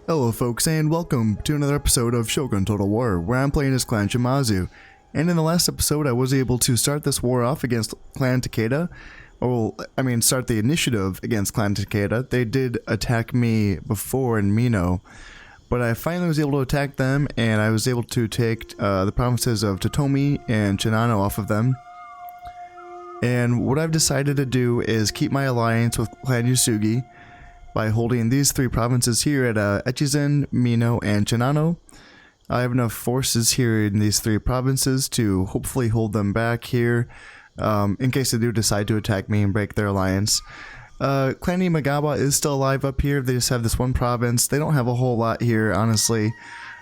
Hello folks, and welcome to another episode of Shogun Total War, where I'm playing as Clan Shimazu. And in the last episode I was able to start this war off against Clan Takeda. Start the initiative against Clan Takeda. They did attack me before in Mino, but I finally was able to attack them, and I was able to take the provinces of Totomi and Shinano off of them. And what I've decided to do is keep my alliance with Clan Uesugi by holding these three provinces here at Echizen, Mino, and Shinano. I have enough forces here in these three provinces to hopefully hold them back here in case they do decide to attack me and break their alliance. Clan Imagawa is still alive up here. They just have this one province. They don't have a whole lot here, honestly.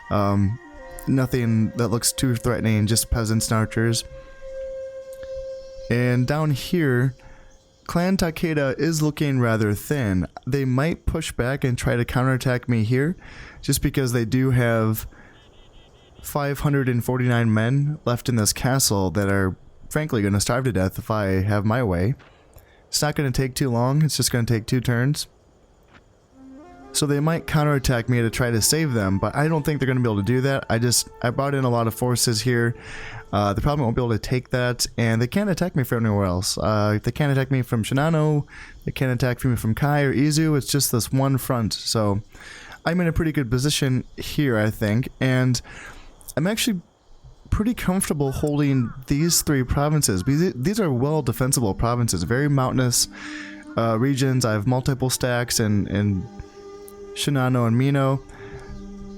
Nothing that looks too threatening, just peasants and archers. And down here, Clan Takeda is looking rather thin. They might push back and try to counterattack me here, just because they do have 549 men left in this castle that are frankly going to starve to death if I have my way. It's not going to take too long, it's just going to take 2 turns. So they might counterattack me to try to save them, but I don't think they're going to be able to do that. I brought in a lot of forces here. They probably won't be able to take that, and they can't attack me from anywhere else. They can't attack me from Shinano, they can't attack me from Kai or Izu. It's just this one front, so I'm in a pretty good position here, I think, and I'm actually pretty comfortable holding these 3 provinces, because these are well defensible provinces, very mountainous regions. I have multiple stacks in Shinano and Mino,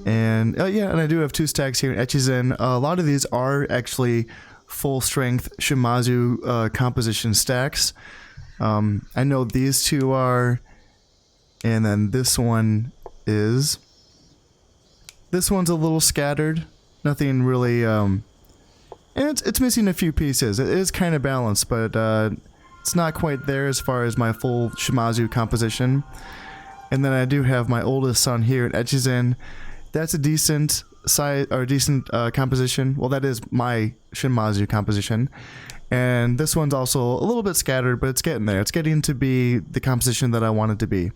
and and I do have 2 stacks here in Echizen. A lot of these are actually full strength Shimazu composition stacks. I know these 2 are, and then this one is. This one's a little scattered, nothing really, and it's missing a few pieces. It is kind of balanced, but it's not quite there as far as my full Shimazu composition. And then I do have my oldest son here at Echizen. That's a decent size, or decent composition. Well, that is my Shimazu composition. And this one's also a little bit scattered, but it's getting there. It's getting to be the composition that I want it to be.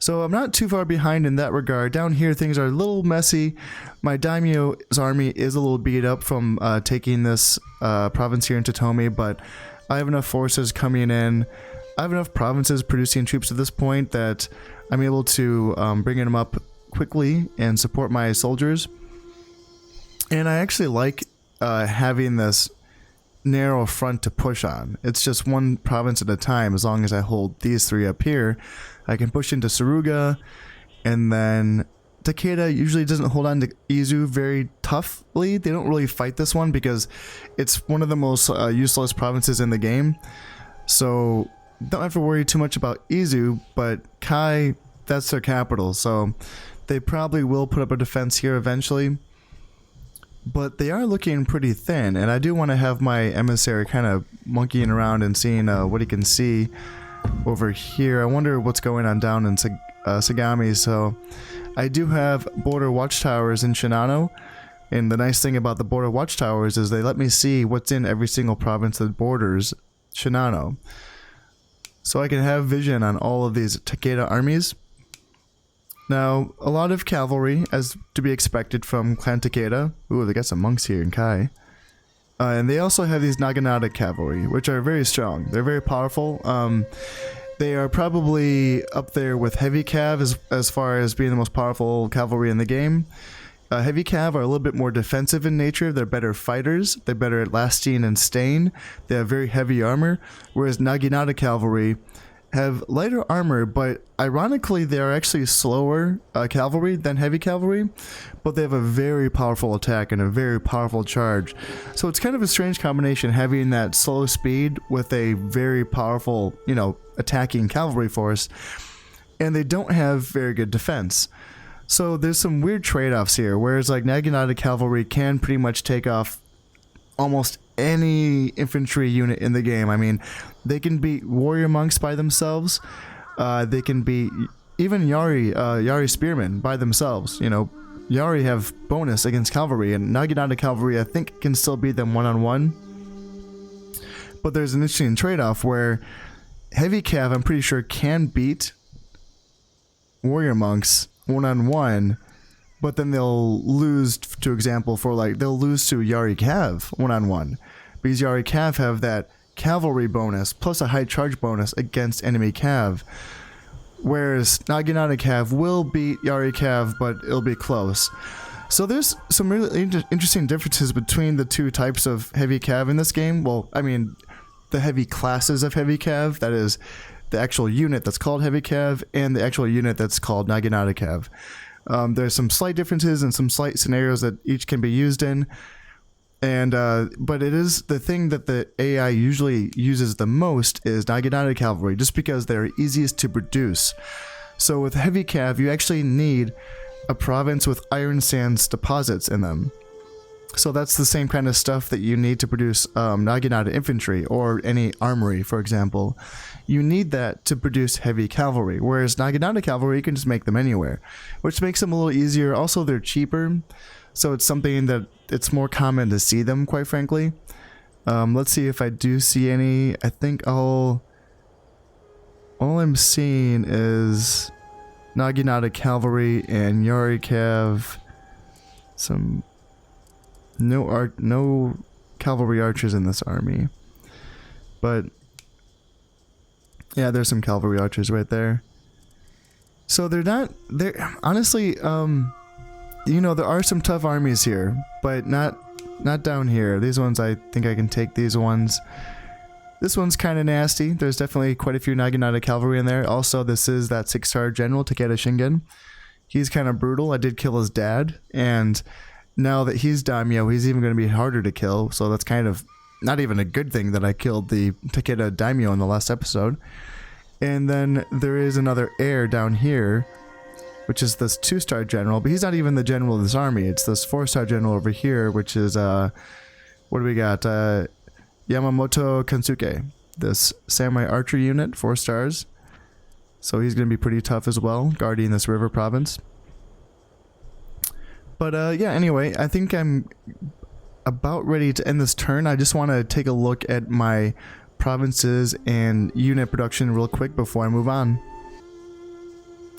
So I'm not too far behind in that regard. Down here things are a little messy. My daimyo's army is a little beat up from taking this province here in Totomi, but I have enough forces coming in. I have enough provinces producing troops at this point that I'm able to bring them up quickly and support my soldiers. And I actually like having this narrow front to push on. It's just one province at a time. As long as I hold these 3 up here, I can push into Suruga, and then Takeda usually doesn't hold on to Izu very toughly. They don't really fight this one because it's one of the most useless provinces in the game. So don't have to worry too much about Izu, but Kai, that's their capital, so they probably will put up a defense here eventually. But they are looking pretty thin, and I do want to have my emissary kind of monkeying around and seeing what he can see over here. I wonder what's going on down in Sagami. So I do have border watchtowers in Shinano, and the nice thing about the border watchtowers is they let me see what's in every single province that borders Shinano. So I can have vision on all of these Takeda armies. Now, a lot of cavalry, as to be expected from Clan Takeda. Ooh, they got some monks here in Kai. And they also have these Naginata cavalry, which are very strong. They're very powerful. They are probably up there with heavy cav as far as being the most powerful cavalry in the game. Heavy cav are a little bit more defensive in nature. They're better fighters. They're better at lasting and staying. They have very heavy armor, whereas Naginata cavalry have lighter armor, but ironically they are actually slower cavalry than heavy cavalry, but they have a very powerful attack and a very powerful charge. So it's kind of a strange combination, having that slow speed with a very powerful, attacking cavalry force, and they don't have very good defense. So there's some weird trade-offs here, whereas like Naginata cavalry can pretty much take off almost any infantry unit in the game. I mean, they can beat warrior monks by themselves. They can beat even Yari spearmen by themselves. Yari have bonus against cavalry, and Naginata cavalry I think can still beat them one-on-one. But there's an interesting trade-off where heavy cav I'm pretty sure can beat warrior monks 1-on-1, but then they'll lose, to example, for like, they'll lose to Yari Cav 1-on-1. Because Yari Cav have that cavalry bonus plus a high charge bonus against enemy Cav. Whereas Naginata Cav will beat Yari Cav, but it'll be close. So there's some really interesting differences between the two types of heavy Cav in this game. Well, I mean, the heavy classes of heavy Cav, that is the actual unit that's called heavy Cav, and the actual unit that's called Naginata Cav. There's some slight differences and some slight scenarios that each can be used in. And but it is the thing that the AI usually uses the most is Naginata Cavalry, just because they're easiest to produce. So with heavy Cav, you actually need a province with iron sands deposits in them. So that's the same kind of stuff that you need to produce Naginata infantry or any armory, for example. You need that to produce heavy cavalry, whereas Naginata cavalry, you can just make them anywhere, which makes them a little easier. Also, they're cheaper, so it's something that it's more common to see them, quite frankly. Let's see if I do see any. I think all I'm seeing is Naginata cavalry and Yari Cav. Some no cavalry archers in this army, but yeah, there's some cavalry archers right there. So they're honestly, you know, there are some tough armies here, but not down here. These ones, I think I can take these ones. This one's kind of nasty. There's definitely quite a few Naginata cavalry in there. Also, this is that 6-star general, Takeda Shingen. He's kind of brutal. I did kill his dad, and now that he's daimyo, he's even going to be harder to kill. So that's kind of not even a good thing that I killed the Takeda daimyo in the last episode. And then there is another heir down here, which is this 2-star general, but he's not even the general of this army. It's this 4-star general over here, which is what do we got? Yamamoto Kansuke, this samurai archer unit, 4 stars. So he's going to be pretty tough as well, guarding this river province. But yeah, anyway, I think I'm about ready to end this turn. I just want to take a look at my provinces and unit production real quick before I move on.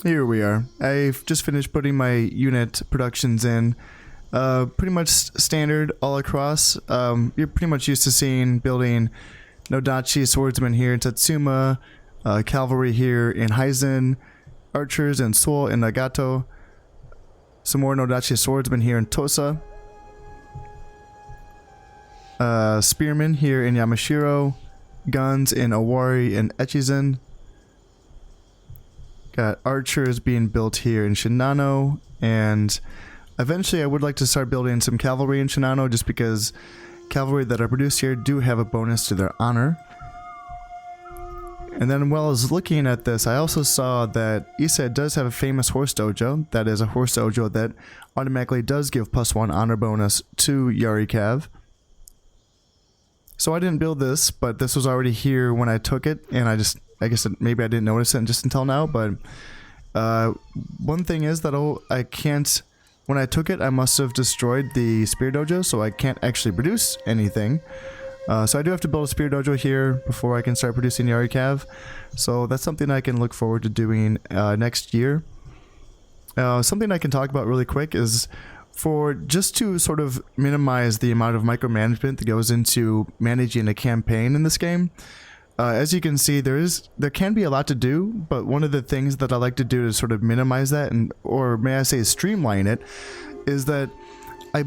Here we are. I've just finished putting my unit productions in. Pretty much standard all across. You're pretty much used to seeing building Nodachi swordsmen here in Tatsuma, cavalry here in Heizen, archers in Seoul and Nagato, some more Nodachi swordsmen here in Tosa, spearmen here in Yamashiro, guns in Owari and Echizen. Got archers being built here in Shinano, and eventually I would like to start building some cavalry in Shinano, just because cavalry that are produced here do have a bonus to their honor. And then while I was looking at this, I also saw that Ise does have a famous horse dojo. That is a horse dojo that automatically does give +1 honor bonus to Yari Cav. So I didn't build this, but this was already here when I took it, and I guess maybe I didn't notice it just until now. But one thing is that I can't. When I took it, I must have destroyed the spear dojo, so I can't actually produce anything. So I do have to build a spear dojo here before I can start producing Yari Cav. So that's something I can look forward to doing next year. Something I can talk about really quick is just to sort of minimize the amount of micromanagement that goes into managing a campaign in this game. As you can see, there can be a lot to do, but one of the things that I like to do to sort of minimize that, or may I say streamline it, is that I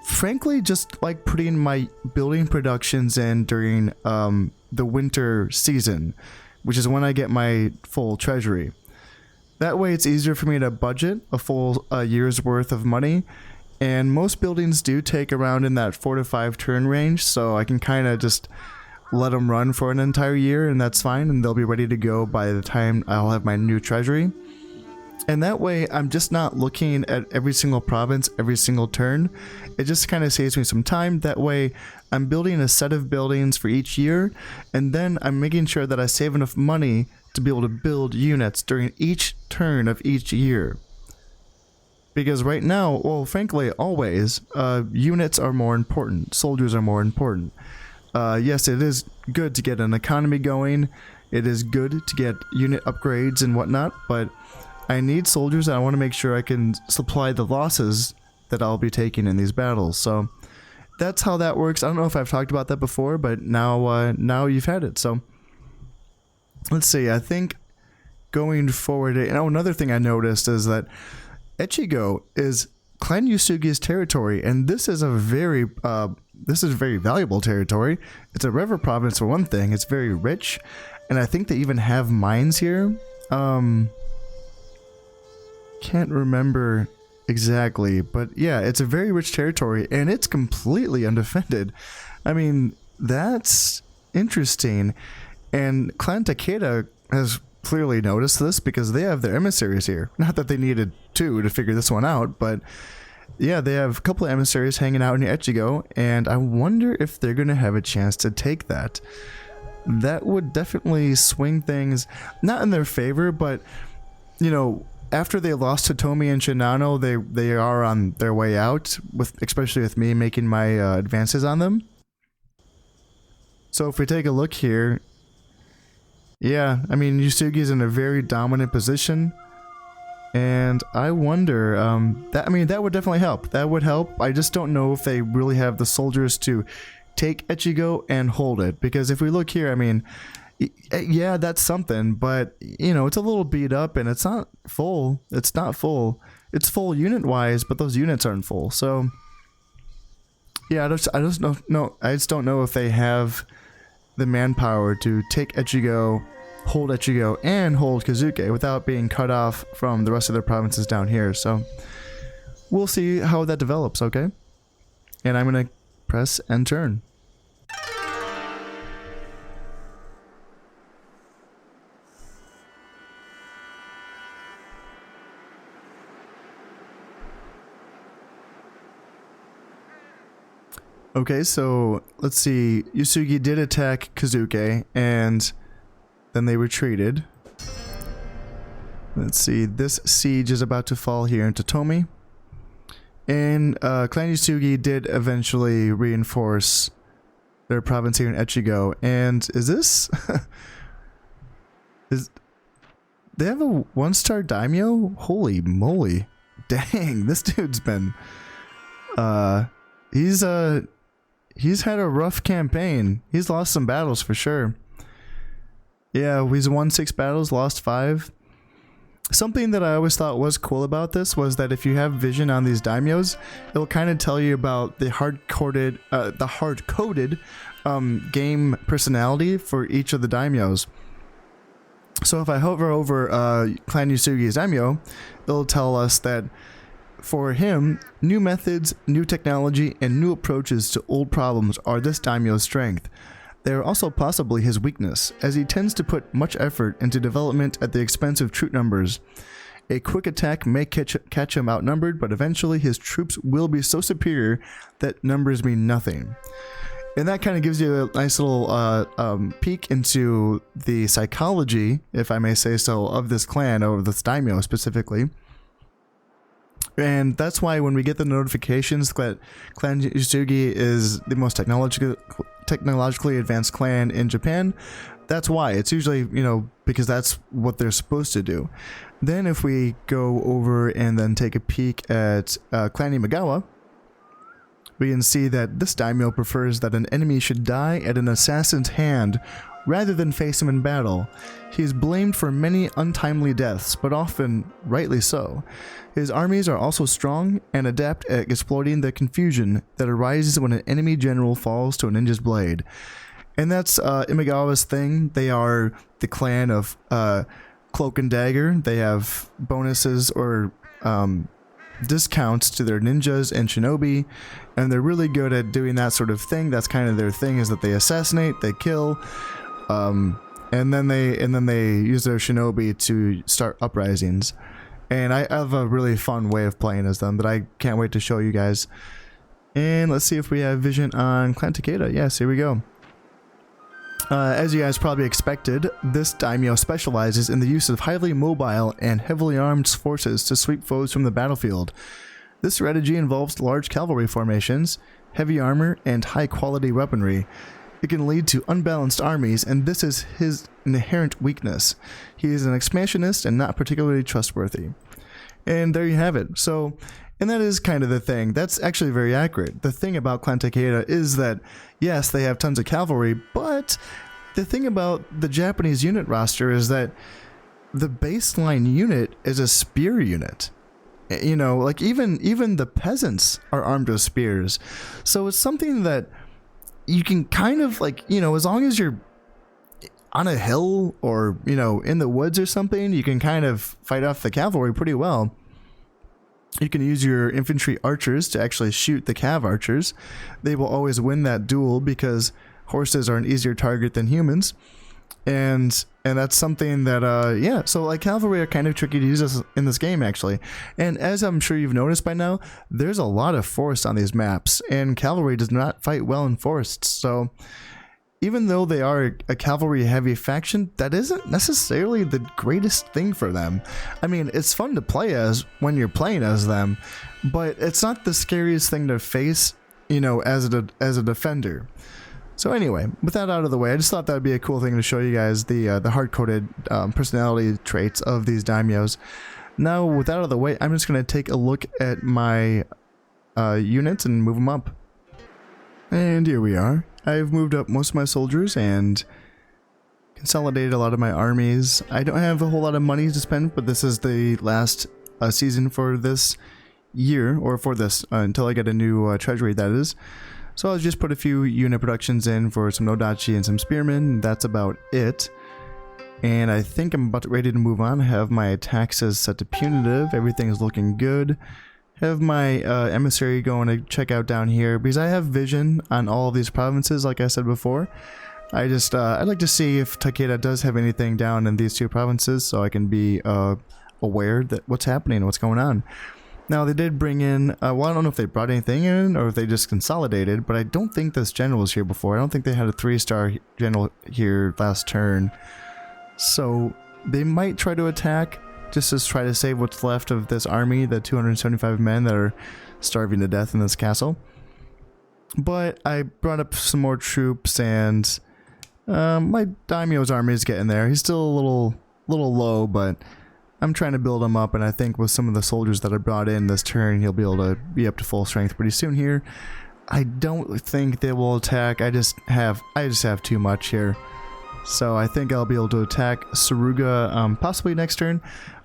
frankly just like putting my building productions in during the winter season, which is when I get my full treasury. That way it's easier for me to budget a full year's worth of money, and most buildings do take around in that 4 to 5 turn range, so I can kind of just let them run for an entire year, and that's fine, and they'll be ready to go by the time I'll have my new treasury. And that way I'm just not looking at every single province every single turn. It just kind of saves me some time. That way I'm building a set of buildings for each year, and then I'm making sure that I save enough money to be able to build units during each turn of each year. Because right now, well, frankly, always, units are more important. Soldiers are more important. Yes, it is good to get an economy going. It is good to get unit upgrades and whatnot, but I need soldiers, and I want to make sure I can supply the losses that I'll be taking in these battles. So that's how that works. I don't know if I've talked about that before, but now you've had it. So let's see. I think going forward, another thing I noticed is that Echigo is Clan Uesugi's territory, and this is very valuable territory. It's a river province for one thing. It's very rich, and I think they even have mines here. Can't remember exactly, but yeah, it's a very rich territory, and it's completely undefended. I mean, that's interesting. And Clan Takeda has clearly noticed this because they have their emissaries here. Not that they needed two to figure this one out, but yeah, they have a couple of emissaries hanging out in Echigo, and I wonder if they're going to have a chance to take that. That would definitely swing things, not in their favor, but, you know, after they lost to Tomi and Shinano, they are on their way out, especially with me making my advances on them. So if we take a look here, yeah, I mean, Uesugi's in a very dominant position, and I wonder, that would definitely help. That would help. I just don't know if they really have the soldiers to take Echigo and hold it, because if we look here, I mean, yeah, that's something, but, you know, it's a little beat up, and it's not full. It's not full. It's full unit-wise, but those units aren't full, so yeah, I just don't know if they have the manpower to take Echigo, hold Echigo, and hold Kazuke without being cut off from the rest of their provinces down here. So we'll see how that develops, okay? And I'm gonna press end turn. Okay, so let's see. Uesugi did attack Kazuke, and then they retreated. Let's see. This siege is about to fall here into Tomi. And Clan Uesugi did eventually reinforce their province here in Echigo. And is this... they have a 1-star daimyo? Holy moly. Dang, this dude's been... He's had a rough campaign. He's lost some battles for sure. Yeah, he's won 6 battles, lost 5. Something that I always thought was cool about this was that if you have vision on these daimyos, it'll kind of tell you about the hard-coded game personality for each of the daimyos. So if I hover over Clan Uesugi's daimyo, it'll tell us that for him, new methods, new technology, and new approaches to old problems are this daimyo's strength. They are also possibly his weakness, as he tends to put much effort into development at the expense of troop numbers. A quick attack may catch him outnumbered, but eventually his troops will be so superior that numbers mean nothing. And that kind of gives you a nice little peek into the psychology, if I may say so, of this clan, or this daimyo specifically. And that's why when we get the notifications that Clan Uesugi is the most technologically advanced clan in Japan, that's why. It's usually, you know, because that's what they're supposed to do. Then if we go over and then take a peek at Clan Imagawa, we can see that this daimyo prefers that an enemy should die at an assassin's hand rather than face him in battle. He is blamed for many untimely deaths, but often rightly so. His armies are also strong and adept at exploiting the confusion that arises when an enemy general falls to a ninja's blade. And that's Imagawa's thing. They are the clan of Cloak and Dagger. They have bonuses or discounts to their ninjas and shinobi, and they're really good at doing that sort of thing. That's kind of their thing, is that they assassinate, they kill, and then they use their shinobi to start uprisings. And I have a really fun way of playing as them that I can't wait to show you guys. And let's see if we have vision on Clan Takeda. Yes, here we go. As you guys probably expected, this daimyo specializes in the use of highly mobile and heavily armed forces to sweep foes from the battlefield. This strategy involves large cavalry formations, heavy armor, and high-quality weaponry. It can lead to unbalanced armies, and this is his inherent weakness. He is an expansionist and not particularly trustworthy. And there you have it. So, and that is kind of the thing. That's actually very accurate. The thing about Clan Takeda is that, yes, they have tons of cavalry, but the thing about the Japanese unit roster is that the baseline unit is a spear unit. You know, like even the peasants are armed with spears. So it's something that you can kind of like, you know, as long as you're on a hill or, you know, in the woods or something, you can kind of fight off the cavalry pretty well. You can use your infantry archers to actually shoot the cav archers. They will always win that duel because horses are an easier target than humans. And that's something that, yeah, so like cavalry are kind of tricky to use in this game actually. And as I'm sure you've noticed by now, there's a lot of forest on these maps, and cavalry does not fight well in forests. So even though they are a cavalry heavy faction, that isn't necessarily the greatest thing for them. I mean, it's fun to play as when you're playing as them, but it's not the scariest thing to face, you know, as a defender. So anyway, with that out of the way, I just thought that would be a cool thing to show you guys the hard-coded personality traits of these daimyos. Now, with that out of the way, I'm just going to take a look at my units and move them up. And here we are. I've moved up most of my soldiers and consolidated a lot of my armies. I don't have a whole lot of money to spend, but this is the last season for this year, or for this, until I get a new treasury, that is. So I'll just put a few unit productions in for some Nodachi and some Spearmen. That's about it. And I think I'm about ready to move on. I have my attacks as set to punitive. Everything's looking good. Have my emissary going to check out down here because I have vision on all of these provinces, like I said before. I just I'd like to see if Takeda does have anything down in these two provinces, so I can be aware that what's happening, what's going on. Now they did bring in, well, I don't know if they brought anything in or if they just consolidated, but I don't think this general was here before. I don't think they had a 3-star general here last turn. So they might try to attack, just to try to save what's left of this army, the 275 men that are starving to death in this castle. But I brought up some more troops, and my daimyo's army is getting there. He's still a little low, but I'm trying to build him up, and I think with some of the soldiers that I brought in this turn, he'll be able to be up to full strength pretty soon here. I don't think they will attack. I just have too much here. So I think I'll be able to attack Suruga possibly next turn.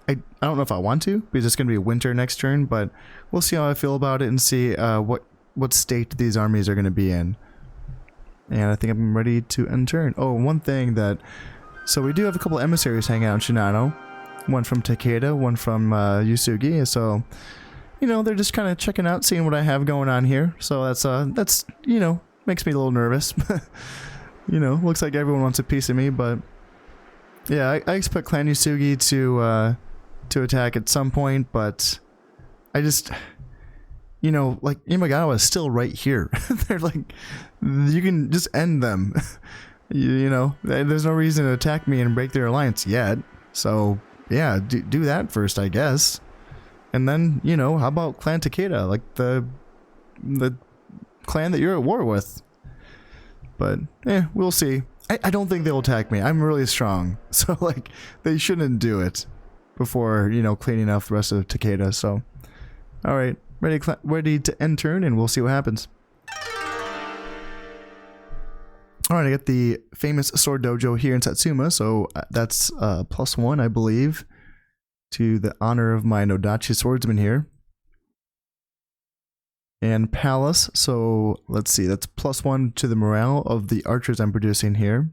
I don't know if I want to, because it's going to be winter next turn, but we'll see how I feel about it and see what state these armies are going to be in. And I think I'm ready to end turn. Oh, one thing that... So we do have a couple emissaries hanging out in Shinano. One from Takeda, one from Uesugi. So, you know, they're just kind of checking out, seeing what I have going on here. So that's you know, makes me a little nervous. You know, looks like everyone wants a piece of me, but yeah, I expect Clan Uesugi to attack at some point, but I just, you know, like Imagawa is still right here. They're like, you can just end them. You know, there's no reason to attack me and break their alliance yet. So yeah, do that first, I guess. And then, you know, how about Clan Takeda, like the clan that you're at war with? But we'll see. I don't think they'll attack me. I'm really strong, so like they shouldn't do it before, you know, cleaning off the rest of Takeda. So, all right, ready to end turn, and we'll see what happens. All right, I got the famous sword dojo here in Satsuma, so that's +1, I believe, to the honor of my Nodachi swordsman here. And palace, so let's see, that's +1 to the morale of the archers I'm producing here.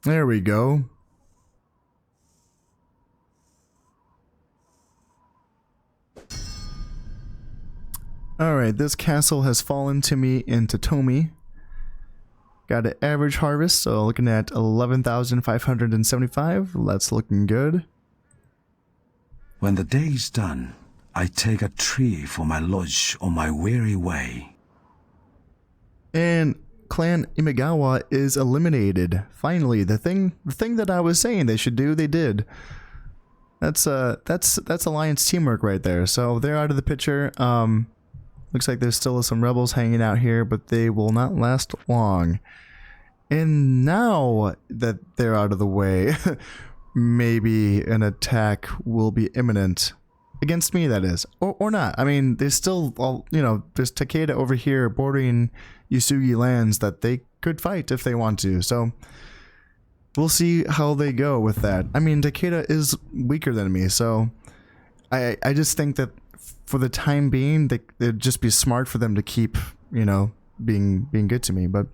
There we go. Alright, this castle has fallen to me in Totomi. Got an average harvest, so looking at 11,575. That's looking good. When the day is done, I take a tree for my lodge on my weary way. And Clan Imagawa is eliminated. Finally, the thing that I was saying they should do, they did. That's alliance teamwork right there. So they're out of the picture. Looks like there's still some rebels hanging out here, but they will not last long. And now that they're out of the way, maybe an attack will be imminent. Against me, that is. Or not. I mean, there's still, all, you know, there's Takeda over here bordering Uesugi lands that they could fight if they want to. So, we'll see how they go with that. I mean, Takeda is weaker than me, so I just think that for the time being, it'd just be smart for them to keep, you know, being good to me. But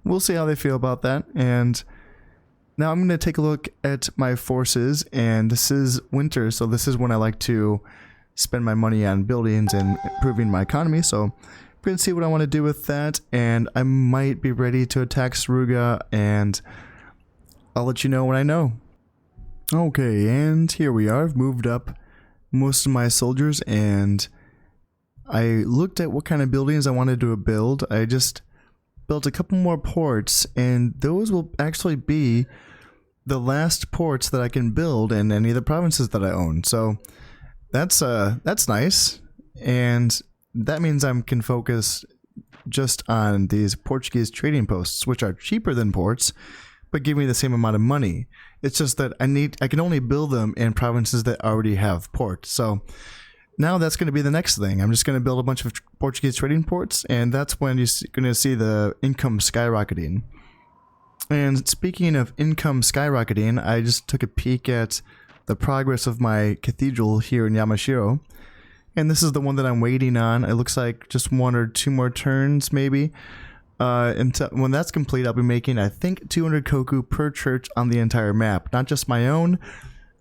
we'll see how they feel about that. And now I'm going to take a look at my forces, and this is winter, so this is when I like to spend my money on buildings and improving my economy. So I'm going to see what I want to do with that, and I might be ready to attack Saruga, and I'll let you know when I know. Okay, and here we are. I've moved up most of my soldiers, and I looked at what kind of buildings I wanted to build. I just built a couple more ports, and those will actually be the last ports that I can build in any of the provinces that I own. So that's nice, and that means I can focus just on these Portuguese trading posts, which are cheaper than ports, but give me the same amount of money. It's just that I can only build them in provinces that already have ports. So now that's going to be the next thing. I'm just going to build a bunch of Portuguese trading ports, and that's when you're going to see the income skyrocketing. And speaking of income skyrocketing, I just took a peek at the progress of my cathedral here in Yamashiro. And this is the one that I'm waiting on. It looks like just 1 or 2 more turns, maybe. Until when that's complete, I'll be making, I think, 200 koku per church on the entire map. Not just my own,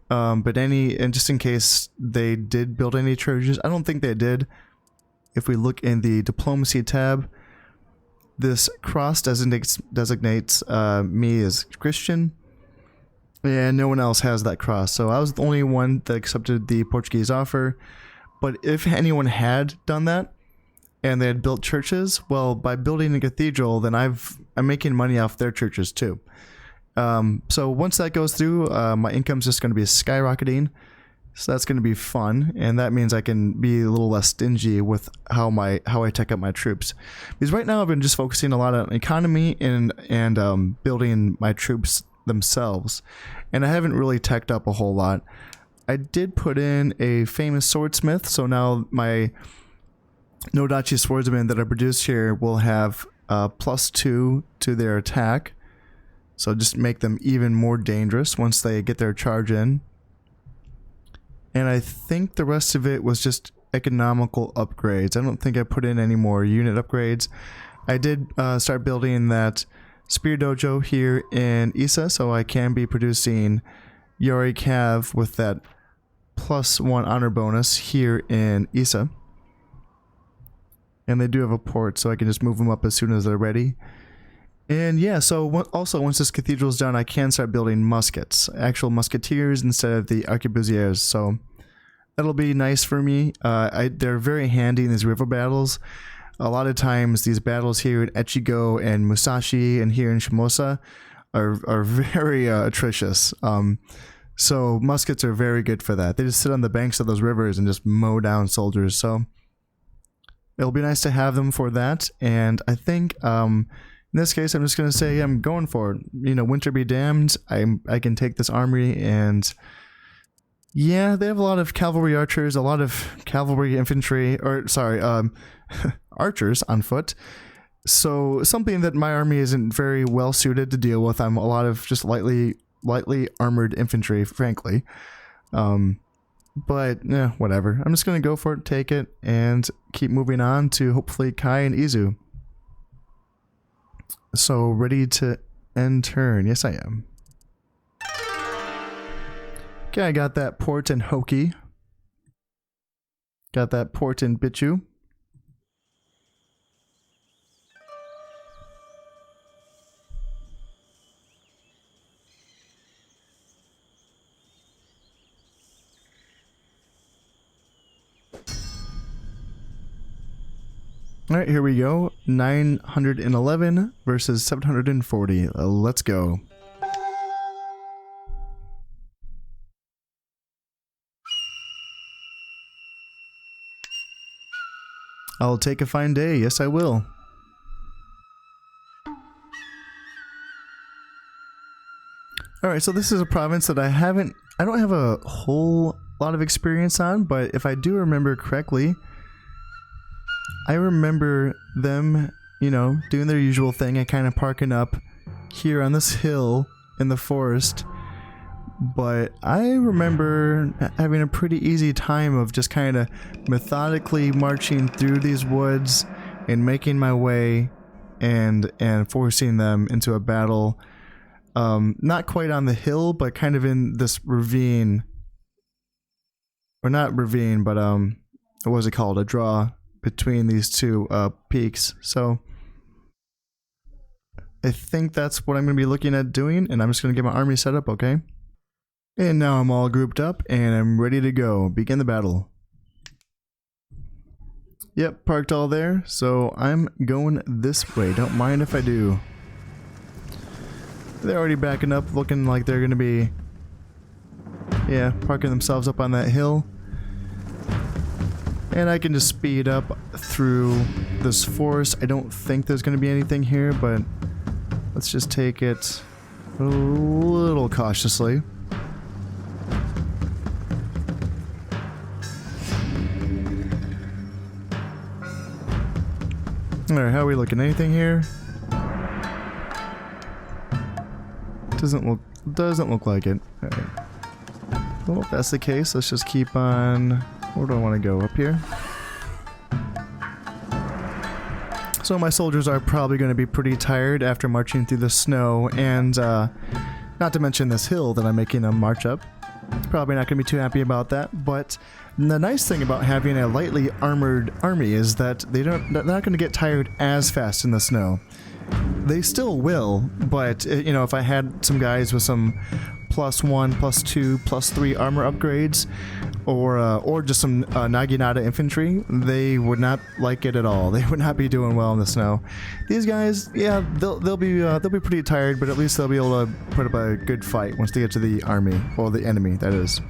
but and just in case they did build any churches. I don't think they did. If we look in the diplomacy tab, this cross designates me as Christian, and no one else has that cross. So I was the only one that accepted the Portuguese offer. But if anyone had done that, and they had built churches, well, by building a cathedral, then I'm making money off their churches too. So once that goes through, my income's just going to be skyrocketing. So that's going to be fun, and that means I can be a little less stingy with how I tech up my troops. Because right now I've been just focusing a lot on economy and building my troops themselves, and I haven't really teched up a whole lot. I did put in a famous swordsmith, so now my Nodachi swordsmen that are produced here will have +2 to their attack, so just make them even more dangerous once they get their charge in. And I think the rest of it was just economical upgrades. I don't think I put in any more unit upgrades. I did start building that spear dojo here in Issa, so I can be producing Yori Cav with that +1 honor bonus here in Issa. And they do have a port, so I can just move them up as soon as they're ready. And yeah, so also once this cathedral is done, I can start building muskets, actual musketeers instead of the arquebusiers. So that'll be nice for me. They're very handy in these river battles. A lot of times these battles here in Echigo and Musashi and here in Shimosa are very atrocious. So muskets are very good for that. They just sit on the banks of those rivers and just mow down soldiers. So it'll be nice to have them for that. And I think in this case, I'm just going to say I'm going for it. You know, winter be damned. I can take this armory, and yeah, they have a lot of cavalry archers, a lot of cavalry infantry, or sorry, archers on foot. So something that my army isn't very well suited to deal with. I'm a lot of just lightly armored infantry, frankly. But yeah, whatever. I'm just going to go for it, take it, and keep moving on to hopefully Kai and Izu. So, ready to end turn. Yes, I am. Okay, I got that port in Hoki. Got that port in Bichu. Alright, here we go. 911 versus 740. Let's go. I'll take a fine day. Yes, I will. Alright, so this is a province that I don't have a whole lot of experience on, but if I do remember correctly, I remember them, you know, doing their usual thing and kind of parking up here on this hill in the forest. But I remember having a pretty easy time of just kind of methodically marching through these woods and making my way and forcing them into a battle. Not quite on the hill, but kind of in this ravine. Or not ravine, but what was it called? A draw between these two peaks. So I think that's what I'm going to be looking at doing, and I'm just going to get my army set up, okay? And now I'm all grouped up, and I'm ready to go. Begin the battle. Yep, parked all there, so I'm going this way. Don't mind if I do. They're already backing up, looking like they're going to be, yeah, parking themselves up on that hill. And I can just speed up through this forest. I don't think there's going to be anything here, but let's just take it a little cautiously. Alright, how are we looking? Anything here? Doesn't look like it. Alright. Well, if that's the case, let's just keep on. Where do I want to go? Up here? So my soldiers are probably going to be pretty tired after marching through the snow, and not to mention this hill that I'm making them march up. Probably not going to be too happy about that, but the nice thing about having a lightly armored army is that they're not going to get tired as fast in the snow. They still will, but you know, if I had some guys with some +1, +2, +3 armor upgrades, or just some Naginata infantry, they would not like it at all. They would not be doing well in the snow. These guys, yeah, they'll be pretty tired, but at least they'll be able to put up a good fight once they get to the army, or the enemy, that is.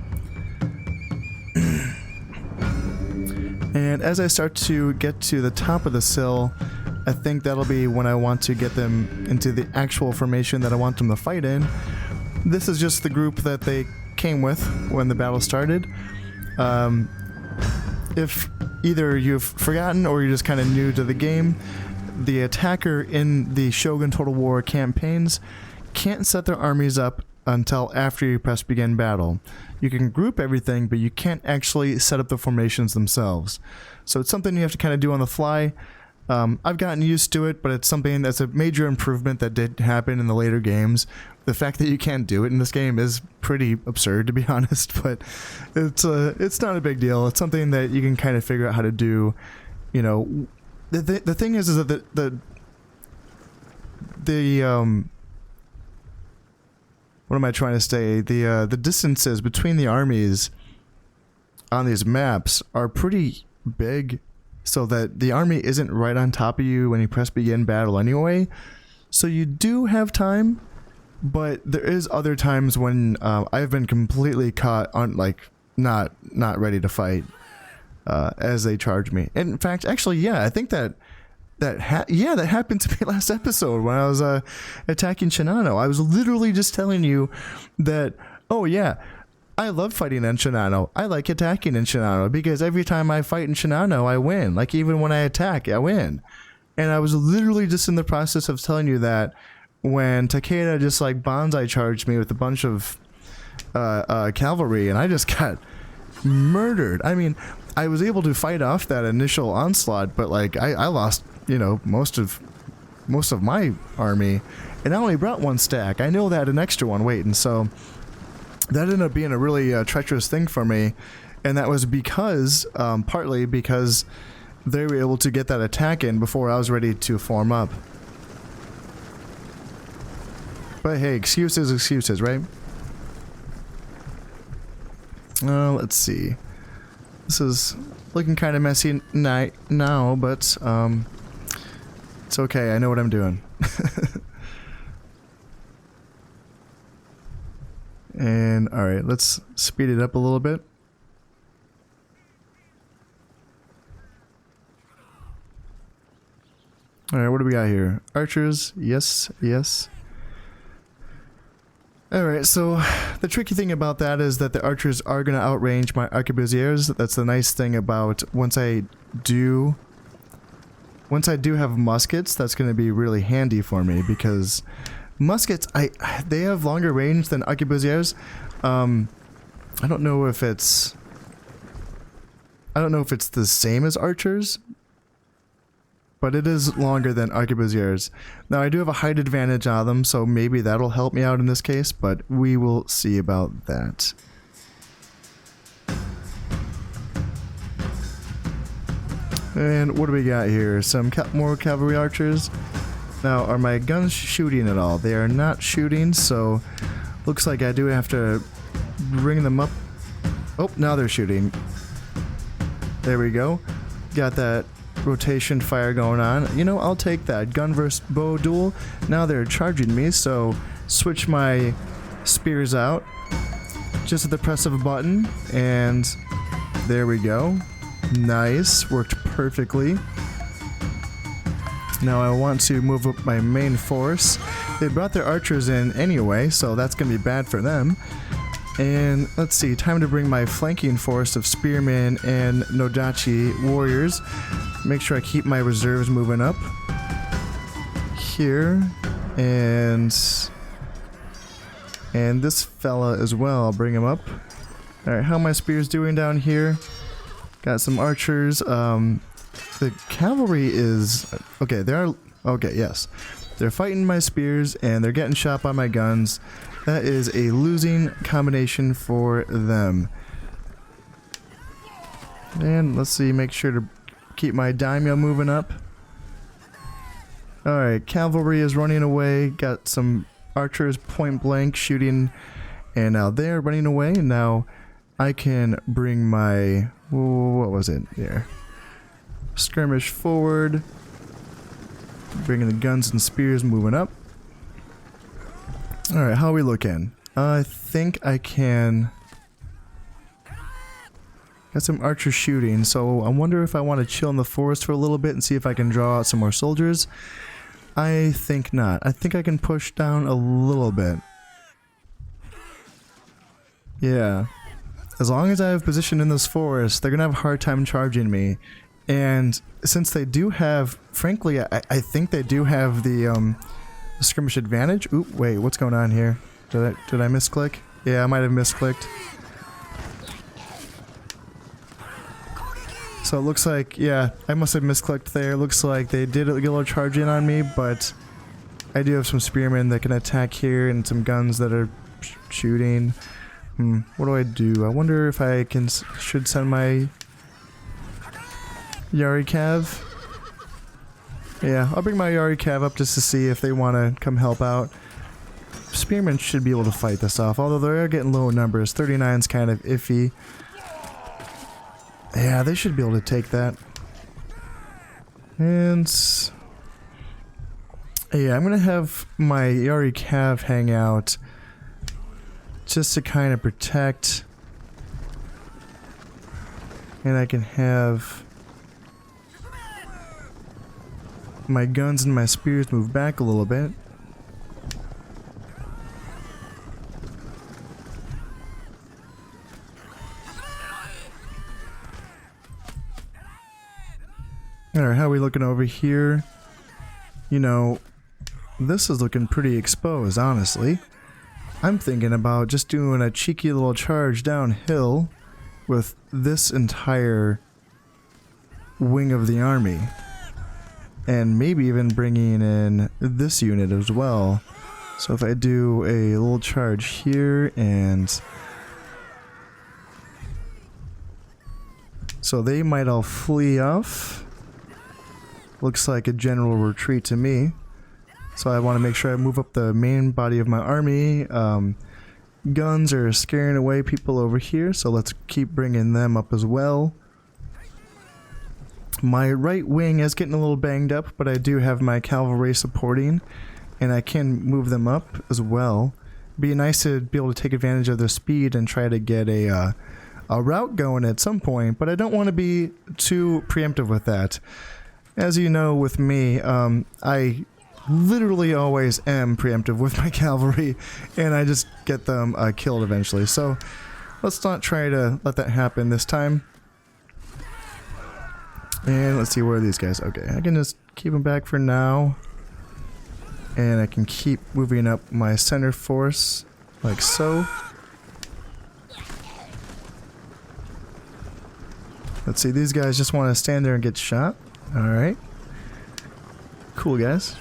And as I start to get to the top of this hill, I think that'll be when I want to get them into the actual formation that I want them to fight in. This is just the group that they came with when the battle started. If either you've forgotten or you're just kind of new to the game, the attacker in the Shogun Total War campaigns can't set their armies up until after you press begin battle. You can group everything, but you can't actually set up the formations themselves. So it's something you have to kind of do on the fly. I've gotten used to it, but it's something that's a major improvement that did happen in the later games. The fact that you can't do it in this game is pretty absurd, to be honest, but it's not a big deal. It's something that you can kind of figure out how to do. You know, the thing is that what am I trying to say? The distances between the armies on these maps are pretty big, so that the army isn't right on top of you when you press begin battle anyway. So you do have time, but there is other times when I've been completely caught on, like, not ready to fight as they charge me. And in fact, actually, yeah, I think that happened to me last episode when I was attacking Shinano. I was literally just telling you that, oh yeah, I love fighting in Shinano. I like attacking in Shinano because every time I fight in Shinano, I win. Like, even when I attack, I win. And I was literally just in the process of telling you that when Takeda just like bonsai charged me with a bunch of cavalry, and I just got murdered. I mean, I was able to fight off that initial onslaught, but like I lost, you know, most of my army, and I only brought one stack. I know that an extra one waiting, so that ended up being a really treacherous thing for me, and that was because partly because they were able to get that attack in before I was ready to form up. But hey, excuses, right? Let's see. This is looking kind of messy now, but it's okay. I know what I'm doing. And alright, let's speed it up a little bit. Alright, what do we got here? Archers, yes, yes. Alright, so the tricky thing about that is that the archers are going to outrange my arquebusiers. That's the nice thing about once I do have muskets, that's going to be really handy for me because muskets, they have longer range than arquebusiers. I don't know if it's the same as archers, but it is longer than arquebusiers. Now I do have a height advantage on them, so maybe that'll help me out in this case, but we will see about that. And what do we got here? Some more cavalry archers. Now, are my guns shooting at all? They are not shooting, so looks like I do have to bring them up. Oh, now they're shooting. There we go. Got that rotation fire going on. You know, I'll take that. Gun versus bow duel. Now they're charging me, so switch my spears out. Just at the press of a button, and there we go. Nice. Worked perfectly. Now I want to move up my main force. They brought their archers in anyway, so that's going to be bad for them. And let's see, time to bring my flanking force of spearmen and Nodachi warriors. Make sure I keep my reserves moving up. Here. And this fella as well, I'll bring him up. Alright, how are my spears doing down here? Got some archers. The cavalry is... Okay, yes. They're fighting my spears and they're getting shot by my guns. That is a losing combination for them. And let's see, make sure to keep my daimyo moving up. Alright, cavalry is running away. Got some archers point blank shooting. And now they're running away. And now I can bring my... What was it? There. Skirmish forward. Bringing the guns and spears moving up. Alright, how are we looking? I think I can... Got some archer shooting, so I wonder if I want to chill in the forest for a little bit and see if I can draw out some more soldiers. I think not. I think I can push down a little bit. Yeah. As long as I have position in this forest, they're going to have a hard time charging me. And since they do have, frankly, I think they do have the skirmish advantage. Oop, wait, what's going on here? Did I misclick? Yeah, I might have misclicked. So it looks like, yeah, I must have misclicked there. It looks like they did get a little charge in on me, but I do have some spearmen that can attack here and some guns that are shooting. What do I do? I wonder if I should send my Yari Cav. Yeah, I'll bring my Yari Cav up just to see if they want to come help out. Spearmen should be able to fight this off, although they are getting low numbers. 39's kind of iffy. Yeah, they should be able to take that. And... yeah, I'm going to have my Yari Cav hang out just to kind of protect. And I can have my guns and my spears move back a little bit. Alright, how are we looking over here? You know, this is looking pretty exposed, honestly. I'm thinking about just doing a cheeky little charge downhill with this entire wing of the army. And maybe even bringing in this unit as well. So if I do a little charge here and... so they might all flee off. Looks like a general retreat to me. So I want to make sure I move up the main body of my army. Guns are scaring away people over here, so let's keep bringing them up as well. My right wing is getting a little banged up, but I do have my cavalry supporting, and I can move them up as well. Be nice to be able to take advantage of their speed and try to get a route going at some point, but I don't want to be too preemptive with that. As you know, with me, I literally always am preemptive with my cavalry, and I just get them killed eventually. So let's not try to let that happen this time. And let's see, where are these guys? Okay, I can just keep them back for now. And I can keep moving up my center force, like so. Let's see, these guys just want to stand there and get shot. Alright. Cool, guys.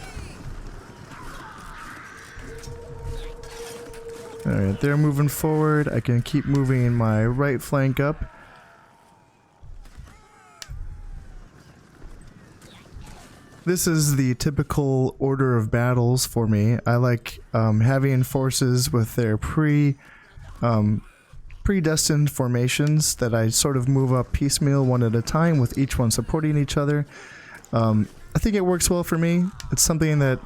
Alright, they're moving forward. I can keep moving my right flank up. This is the typical order of battles for me. I like having forces with their predestined formations that I sort of move up piecemeal one at a time, with each one supporting each other. I think it works well for me. It's something that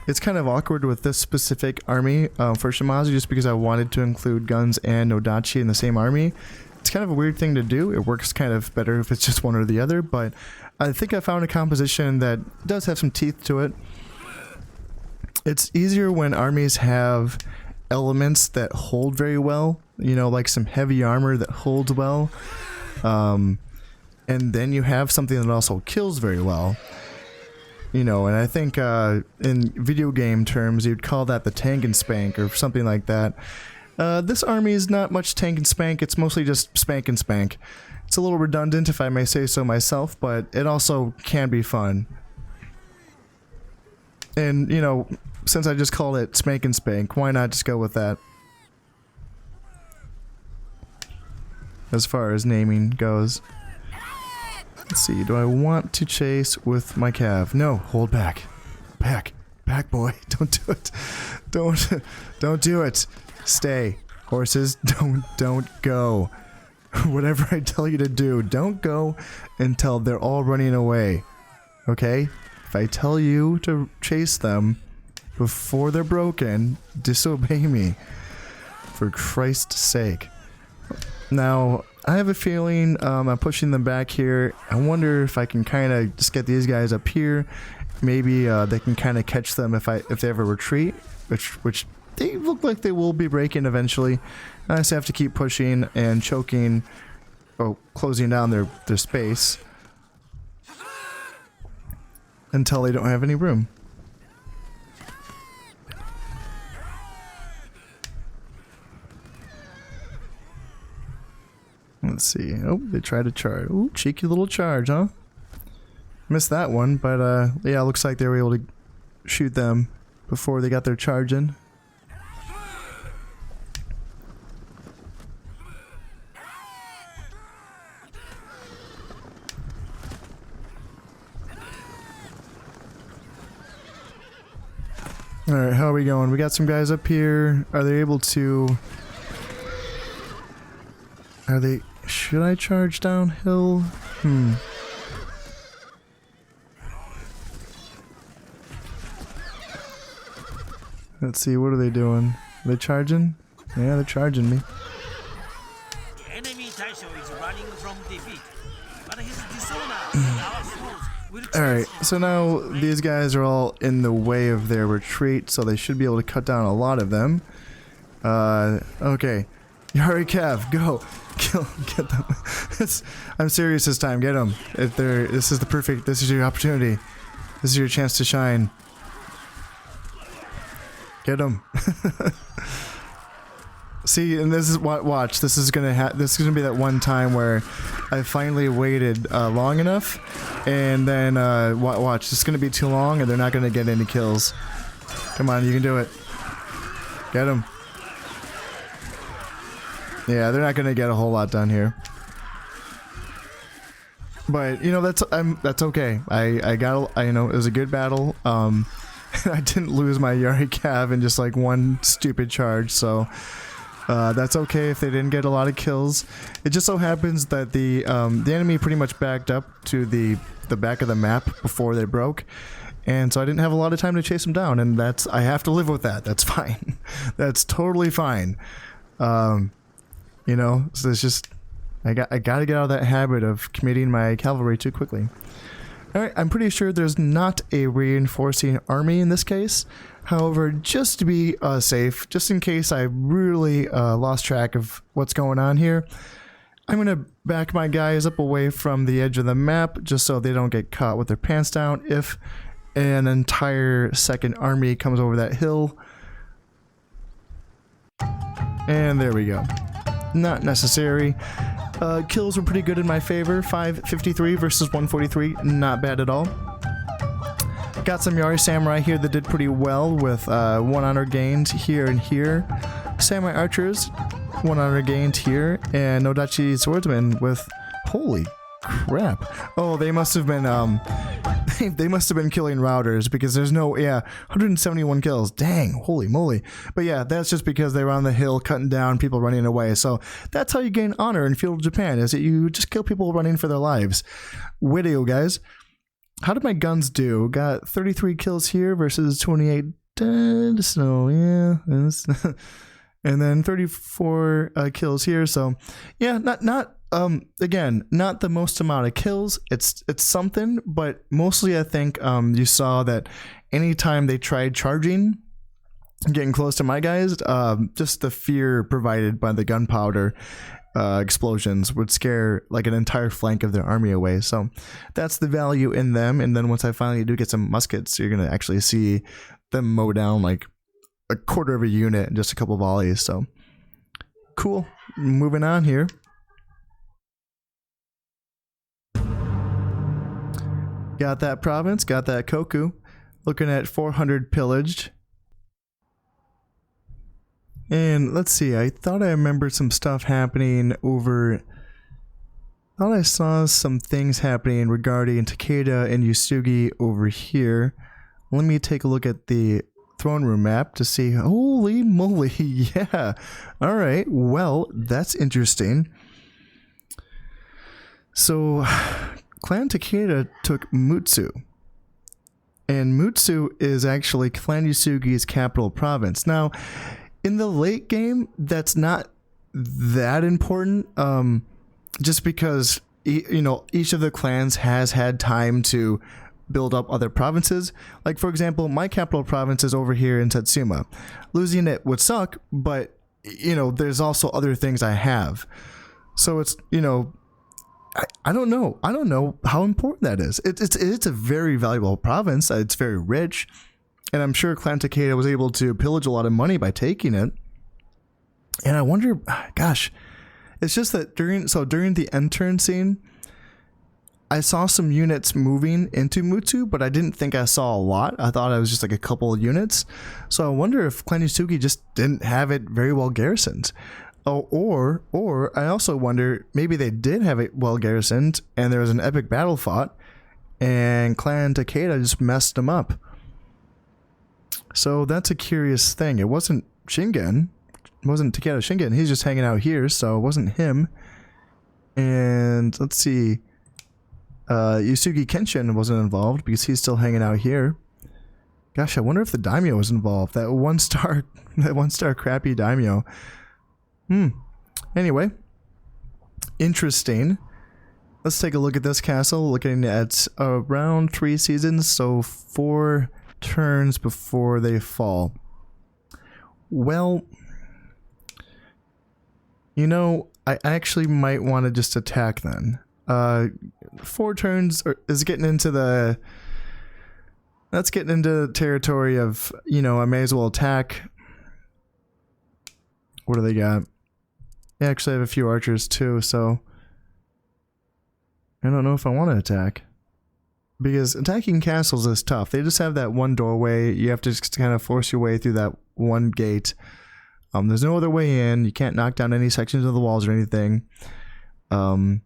it's kind of awkward with this specific army for Shimazu, just because I wanted to include guns and Nodachi in the same army. It's kind of a weird thing to do. It works kind of better if it's just one or the other, but I think I found a composition that does have some teeth to it. It's easier when armies have elements that hold very well, you know, like some heavy armor that holds well, and then you have something that also kills very well, you know. And I think in video game terms you'd call that the tank and spank or something like that. This army is not much tank and spank, it's mostly just spank and spank. It's a little redundant, if I may say so myself, but it also can be fun. And, you know, since I just called it spank and spank, why not just go with that? As far as naming goes. Let's see, do I want to chase with my cav? No, hold back. Back. Back, boy. Don't do it. Don't do it. Stay. Horses, don't go. Whatever I tell you to do, don't go until they're all running away. Okay? If I tell you to chase them before they're broken, disobey me. For Christ's sake. Now, I have a feeling I'm pushing them back here. I wonder if I can kind of just get these guys up here. Maybe they can kind of catch them if they ever retreat, which they look like they will be breaking eventually. I just have to keep pushing and choking, closing down their space until they don't have any room. Let's see. Oh, they tried to charge. Ooh, cheeky little charge, huh? Missed that one, but yeah, looks like they were able to shoot them before they got their charge in. Alright, how are we going? We got some guys up here. Are they able to... Are they... Should I charge downhill? Let's see, what are they doing? Are they charging? Yeah, they're charging me. The enemy Taisho is running from defeat, but his dishonor and our souls will Alright, so now these guys are all in the way of their retreat, so they should be able to cut down a lot of them. Okay. Yari Cav, go! Get them. I'm serious this time, get them. This is your opportunity. This is your chance to shine. Get them. See, and this is watch. This is gonna be that one time where I finally waited long enough, and then watch. This is gonna be too long, and they're not gonna get any kills. Come on, you can do it. Get them. Yeah, they're not gonna get a whole lot done here. But you know that's okay. I know it was a good battle. I didn't lose my Yari Cav in just like one stupid charge, so that's okay if they didn't get a lot of kills. It just so happens that the enemy pretty much backed up to the back of the map before they broke, and so I didn't have a lot of time to chase them down, and I have to live with that. That's fine. That's totally fine. You know, so it's just I gotta get out of that habit of committing my cavalry too quickly. Alright, I'm pretty sure there's not a reinforcing army in this case. However, just to be safe, just in case I really lost track of what's going on here, I'm going to back my guys up away from the edge of the map just so they don't get caught with their pants down if an entire second army comes over that hill. And there we go. Not necessary. Kills were pretty good in my favor. 553 versus 143. Not bad at all. Got some Yari Samurai here that did pretty well with 1 honor gained here and here. Samurai Archers, 1 honor gained here. And Nodachi Swordsmen with... Holy crap. Oh, they must have been... they must have been killing routers because there's no... Yeah, 171 kills. Dang, holy moly. But yeah, that's just because they were on the hill cutting down people running away. So that's how you gain honor in feudal Japan, is that you just kill people running for their lives. Video, guys. How did my guns do? Got 33 kills here versus 28 dead. So yeah, and then 34 kills here. So yeah, not again, not the most amount of kills. It's something, but mostly I think you saw that anytime they tried charging, getting close to my guys, just the fear provided by the gunpowder explosions would scare like an entire flank of their army away. So that's the value in them. And then once I finally do get some muskets, you're gonna actually see them mow down like a quarter of a unit in just a couple volleys. So cool. Moving on here. Got that province, got that Koku. Looking at 400 pillaged. And let's see, I thought I remembered some stuff happening over... I thought I saw some things happening regarding Takeda and Uesugi over here. Let me take a look at the throne room map to see... Holy moly, yeah. Alright, well, that's interesting. So, Clan Takeda took Mutsu. And Mutsu is actually Clan Uesugi's capital province. Now... in the late game, that's not that important, just because, you know, each of the clans has had time to build up other provinces. Like, for example, my capital province is over here in Satsuma. Losing it would suck, but, you know, there's also other things I have. So it's, you know, I don't know. I don't know how important that is. It's a very valuable province. It's very rich. And I'm sure Clan Takeda was able to pillage a lot of money by taking it. And I wonder, gosh, it's just that during the end turn scene, I saw some units moving into Mutsu, but I didn't think I saw a lot. I thought it was just like a couple of units. So I wonder if Clan Uesugi just didn't have it very well garrisoned. Oh, or I also wonder, maybe they did have it well garrisoned and there was an epic battle fought and Clan Takeda just messed them up. So that's a curious thing. It wasn't Shingen. It wasn't Takeda Shingen. He's just hanging out here, so it wasn't him. And let's see. Uesugi Kenshin wasn't involved because he's still hanging out here. Gosh, I wonder if the daimyo was involved. That one star crappy daimyo. Anyway. Interesting. Let's take a look at this castle. Looking at around 3 seasons, so 4 turns before they fall. Well, you know, I actually might want to just attack then. 4 turns is getting into the... That's getting into the territory of, you know, I may as well attack. What do they got? They actually have a few archers too, so... I don't know if I want to attack. Because attacking castles is tough. They just have that one doorway. You have to just kind of force your way through that one gate. There's no other way in. You can't knock down any sections of the walls or anything. But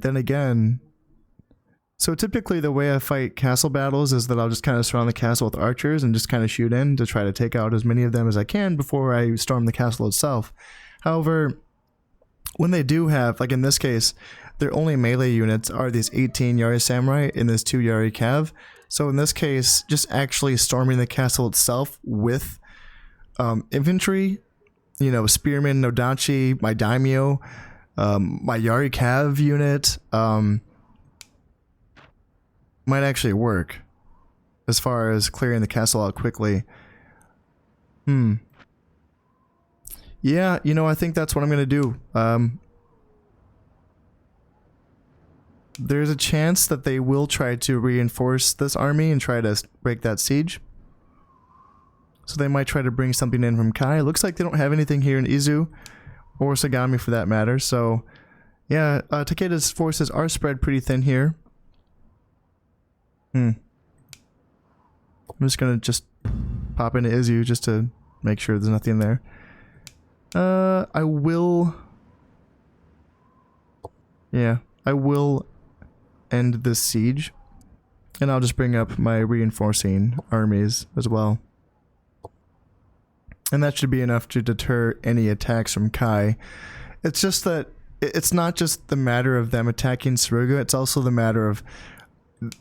then again... So typically the way I fight castle battles is that I'll just kind of surround the castle with archers and just kind of shoot in to try to take out as many of them as I can before I storm the castle itself. However, when they do have, like in this case, their only melee units are these 18 Yari Samurai and this 2 Yari Cav. So in this case, just actually storming the castle itself with infantry you know, Spearman, Nodachi, my Daimyo, my Yari Cav unit, might actually work as far as clearing the castle out quickly. Yeah, you know, I think that's what I'm gonna do. There's a chance that they will try to reinforce this army and try to break that siege. So they might try to bring something in from Kai. It looks like they don't have anything here in Izu, or Sagami for that matter. So, yeah, Takeda's forces are spread pretty thin here. I'm just gonna pop into Izu just to make sure there's nothing there. I will end this siege, and I'll just bring up my reinforcing armies as well. And that should be enough to deter any attacks from Kai. It's just that it's not just the matter of them attacking Suruga, it's also the matter of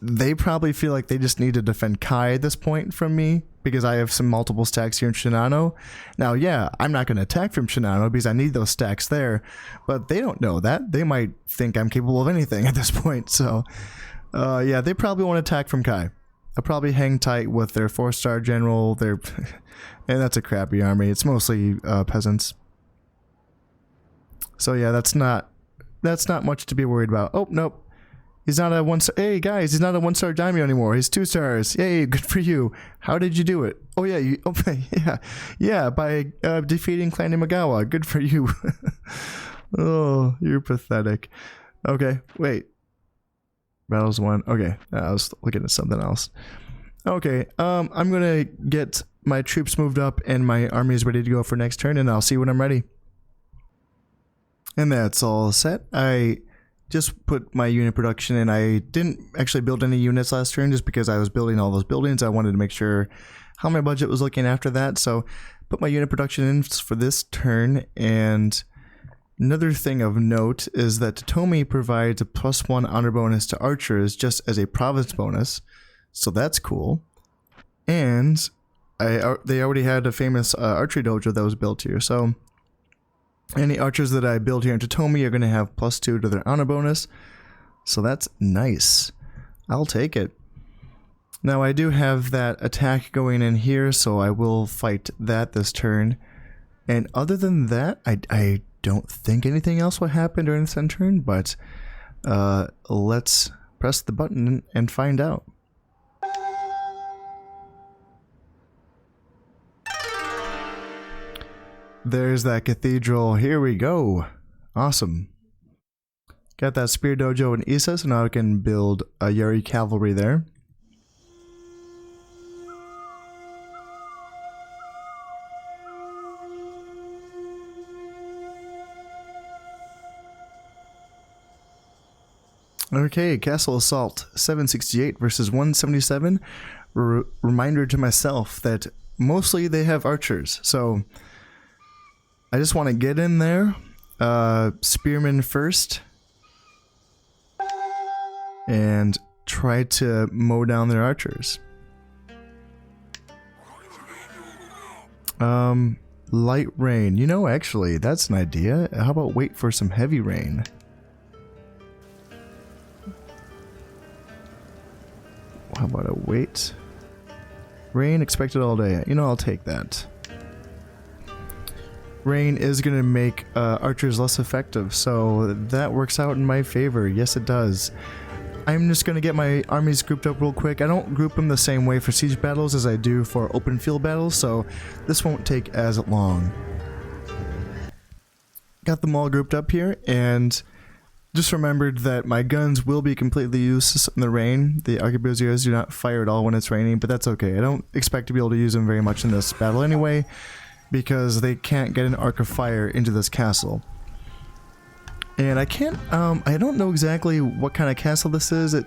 they probably feel like they just need to defend Kai at this point from me, because I have some multiple stacks here in Shinano. Now, yeah, I'm not going to attack from Shinano because I need those stacks there, but they don't know that. They might think I'm capable of anything at this point, so yeah, they probably won't attack from Kai. I'll probably hang tight with their 4-star general, their and that's a crappy army. It's mostly peasants. So yeah, that's not much to be worried about. Oh, nope. He's not a 1-star. Hey guys, he's not a 1-star daimyo anymore. He's 2 stars. Yay, good for you. How did you do it? Oh yeah, yeah, by defeating Clan Imagawa. Good for you. Oh, you're pathetic. Okay, wait. Battles won. Okay, I was looking at something else. Okay, I'm gonna get my troops moved up and my army is ready to go for next turn, and I'll see when I'm ready. And that's all set. I just put my unit production in. I didn't actually build any units last turn just because I was building all those buildings. I wanted to make sure how my budget was looking after that. So put my unit production in for this turn. And another thing of note is that Totomi provides a +1 honor bonus to archers just as a province bonus. So that's cool. And they already had a famous archery dojo that was built here. So any archers that I build here in Totomi are going to have +2 to their honor bonus. So that's nice. I'll take it. Now I do have that attack going in here, so I will fight that this turn. And other than that, I don't think anything else will happen during this end turn, but let's press the button and find out. There's that cathedral. Here we go. Awesome. Got that spear dojo in Issa, so now I can build a Yari cavalry there. Okay, Castle Assault 768 versus 177. Reminder to myself that mostly they have archers, so I just want to get in there, spearmen first, and try to mow down their archers. Light rain. You know, actually, that's an idea. How about wait for some heavy rain? How about a wait? Rain expected all day. You know, I'll take that. Rain is going to make archers less effective, so that works out in my favor. Yes, it does. I'm just going to get my armies grouped up real quick. I don't group them the same way for siege battles as I do for open field battles, so this won't take as long. Got them all grouped up here, and just remembered that my guns will be completely useless in the rain. The arquebusiers do not fire at all when it's raining, but that's okay. I don't expect to be able to use them very much in this battle anyway, because they can't get an arc of fire into this castle. And I can't, I don't know exactly what kind of castle this is. Is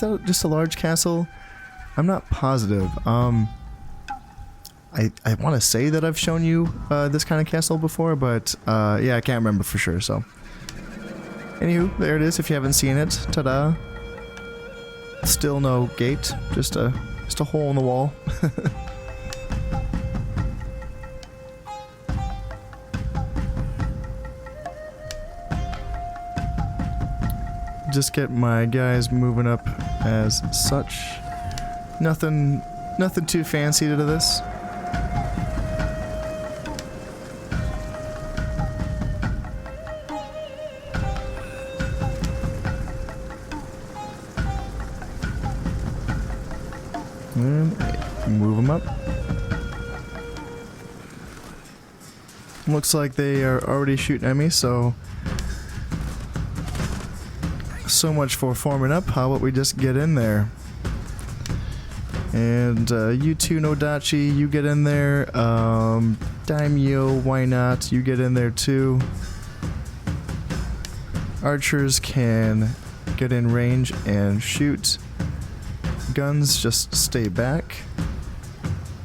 that just a large castle? I'm not positive. I want to say that I've shown you this kind of castle before, but yeah, I can't remember for sure, so. Anywho, there it is if you haven't seen it. Ta-da. Still no gate, just a hole in the wall. just get my guys moving up as such. Nothing too fancy to this. And move them up. Looks like they are already shooting at me, so much for forming up. How about we just get in there? And you two, Nodachi, you get in there. Daimyo, why not? You get in there too. Archers can get in range and shoot. Guns just stay back.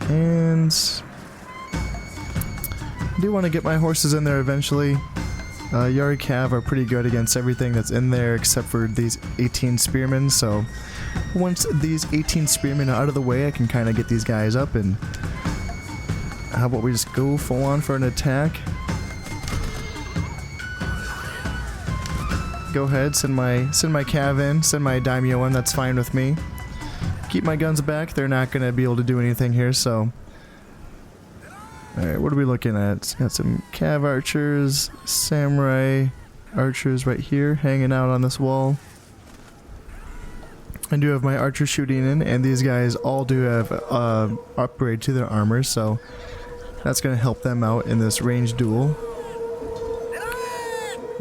And I do want to get my horses in there eventually. Yari Cav are pretty good against everything that's in there except for these 18 spearmen, so once these 18 spearmen are out of the way, I can kind of get these guys up, and how about we just go full on for an attack? Go ahead, send my Cav in, send my Daimyo in, that's fine with me. Keep my guns back, they're not going to be able to do anything here, so... Alright, what are we looking at? Got some Cav archers, samurai archers right here, hanging out on this wall. I do have my archers shooting in, and these guys all do have upgrade to their armor, so that's going to help them out in this ranged duel.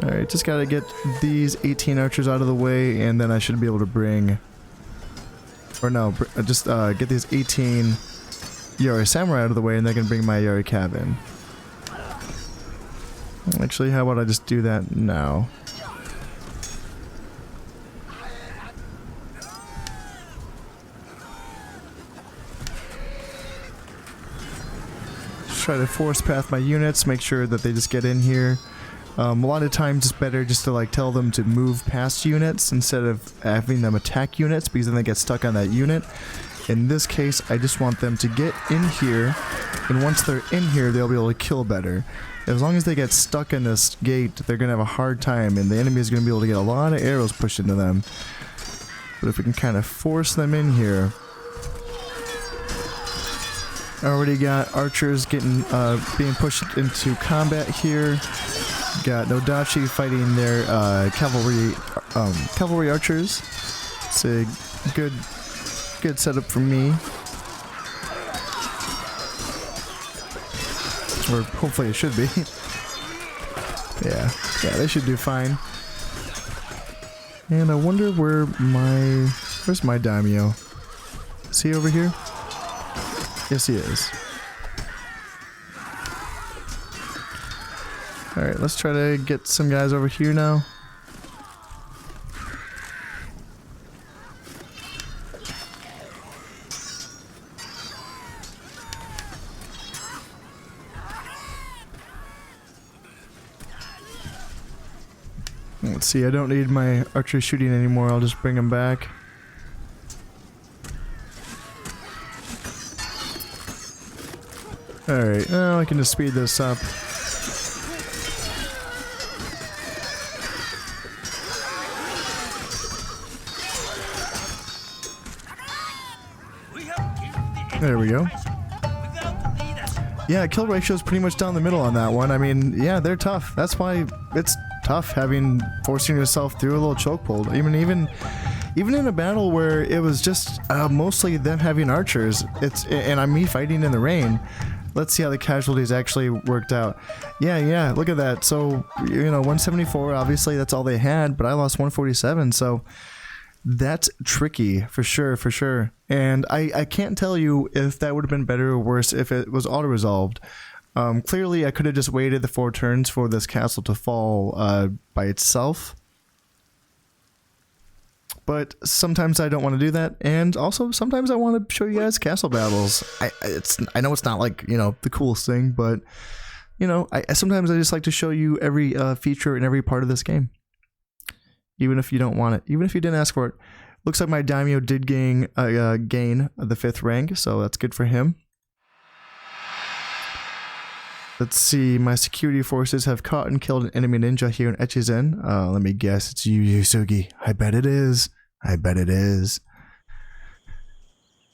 Alright, just gotta get these 18 archers out of the way, and then I should be able to bring... Or no, just get these 18... Yari Samurai out of the way, and they can bring my Yari Cav in. Actually, how about I just do that now? Just try to force path my units, make sure that they just get in here. A lot of times it's better just to like tell them to move past units instead of having them attack units, because then they get stuck on that unit. In this case, I just want them to get in here, and once they're in here, they'll be able to kill better. As long as they get stuck in this gate, they're going to have a hard time, and the enemy is going to be able to get a lot of arrows pushed into them. But if we can kind of force them in here... I already got archers getting being pushed into combat here. Got Nodachi fighting their cavalry archers. It's a good setup for me. Or hopefully it should be. Yeah, they should do fine. And I wonder where's my Daimyo? Is he over here? Yes, he is. Alright, let's try to get some guys over here now. Let's see, I don't need my archer shooting anymore, I'll just bring him back. Alright, now I can just speed this up. There we go. Yeah, kill ratio is pretty much down the middle on that one. I mean, yeah, they're tough. That's why it's tough forcing yourself through a little choke pull. Even in a battle where it was just mostly them having archers, and me fighting in the rain. Let's see how the casualties actually worked out. Yeah, look at that. So, 174, obviously that's all they had, but I lost 147, so that's tricky, for sure. And I can't tell you if that would have been better or worse if it was auto-resolved. Clearly, I could have just waited the 4 turns for this castle to fall by itself. But sometimes I don't want to do that, and also sometimes I want to show you guys castle battles. I know it's not like, the coolest thing, but, sometimes I just like to show you every feature in every part of this game. Even if you don't want it. Even if you didn't ask for it. Looks like my Daimyo did gain the 5th rank, so that's good for him. Let's see, my security forces have caught and killed an enemy ninja here in Echizen. Let me guess, it's Uesugi. I bet it is. I bet it is.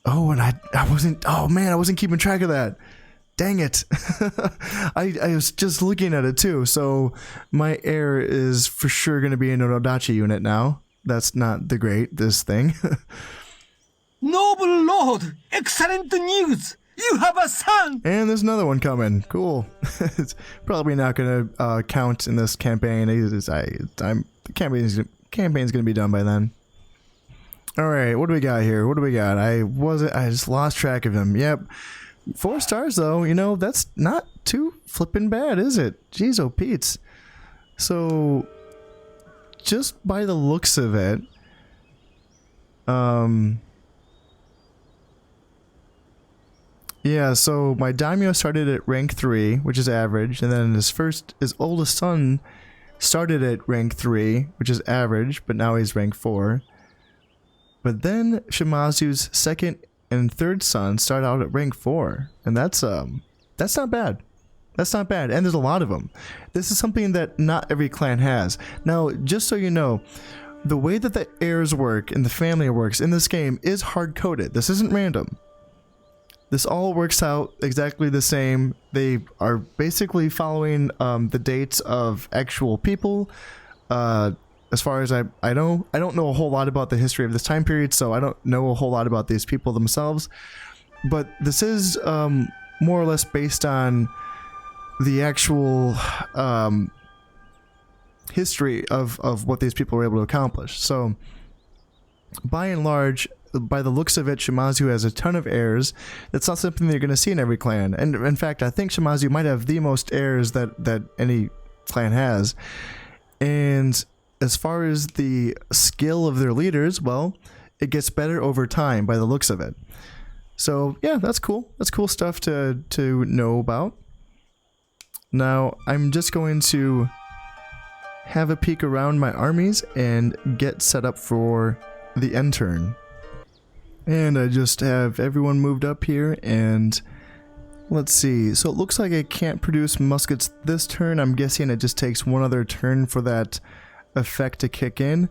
Oh, and I wasn't, oh man, I wasn't keeping track of that. Dang it. I was just looking at it too, so my heir is for sure going to be in an Odachi unit now. That's not this thing. Noble Lord, excellent news! You have a son! And there's another one coming. Cool. It's probably not going to count in this campaign. The campaign's going to be done by then. Alright, what do we got here? What do we got? I just lost track of him. Yep. 4 stars though, you know, that's not too flippin' bad, is it? Jeez, oh Pete's. So, just by the looks of it, yeah, so my daimyo started at rank 3, which is average, and then his oldest son started at rank 3, which is average, but now he's rank 4. But then Shimazu's second and third son start out at rank 4, and that's not bad. That's not bad, and there's a lot of them. This is something that not every clan has. Now, just so you know, the way that the heirs work and the family works in this game is hard-coded. This isn't random. This all works out exactly the same. They are basically following the dates of actual people. As far as I know, I don't know a whole lot about the history of this time period, so I don't know a whole lot about these people themselves. But this is more or less based on the actual history of what these people were able to accomplish. So, by and large, by the looks of it, Shimazu has a ton of heirs. That's not something that you're going to see in every clan. And in fact, I think Shimazu might have the most heirs that any clan has. And as far as the skill of their leaders, well, it gets better over time by the looks of it. So yeah, that's cool. That's cool stuff to know about. Now, I'm just going to have a peek around my armies and get set up for the end turn. And I just have everyone moved up here, and let's see. So it looks like I can't produce muskets this turn. I'm guessing it just takes one other turn for that effect to kick in.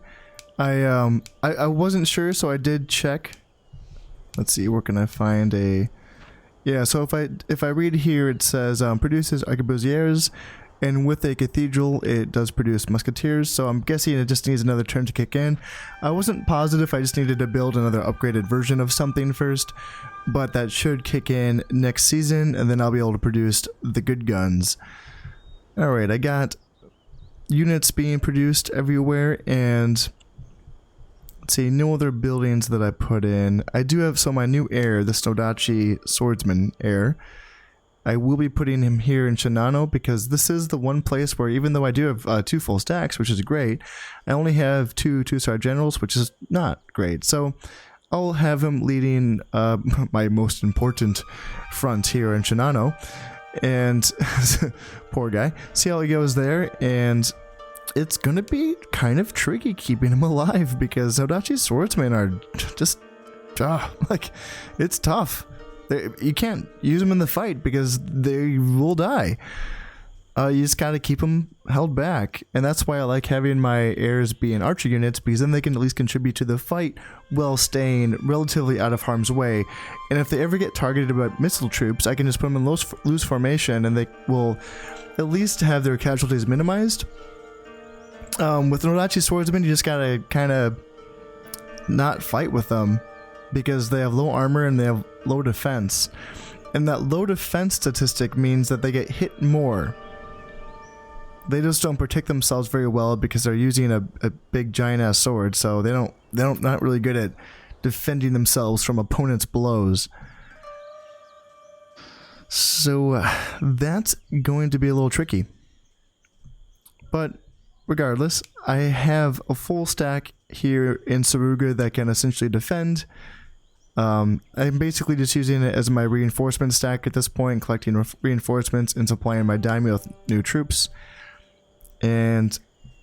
I wasn't sure, so I did check. Let's see, where can I find a... Yeah, so if I read here, it says produces arquebusiers, and with a cathedral, it does produce musketeers, so I'm guessing it just needs another turn to kick in. I wasn't positive, I just needed to build another upgraded version of something first, but that should kick in next season, and then I'll be able to produce the good guns. Alright, I got units being produced everywhere, and let's see, no other buildings that I put in. I do have, so my new heir, the Nodachi swordsman heir, I will be putting him here in Shinano because this is the one place where, even though I do have 2 full stacks, which is great, I only have 2 2-star generals, which is not great. So I'll have him leading my most important front here in Shinano, and poor guy. See how he goes there, and it's gonna be kind of tricky keeping him alive because Nodachi swordsmen are just like, it's tough. You can't use them in the fight because they will die. You just gotta keep them held back, and that's why I like having my heirs be in archer units, because then they can at least contribute to the fight while staying relatively out of harm's way. And if they ever get targeted by missile troops, I can just put them in loose formation, and they will at least have their casualties minimized. With Nodachi swordsmen, you just gotta kind of not fight with them because they have low armor and they have low defense. And that low defense statistic means that they get hit more. They just don't protect themselves very well because they're using a big giant ass sword, so they're not really good at defending themselves from opponents' blows. So that's going to be a little tricky. But regardless, I have a full stack here in Saruga that can essentially defend. I'm basically just using it as my reinforcement stack at this point, collecting reinforcements and supplying my daimyo with new troops. And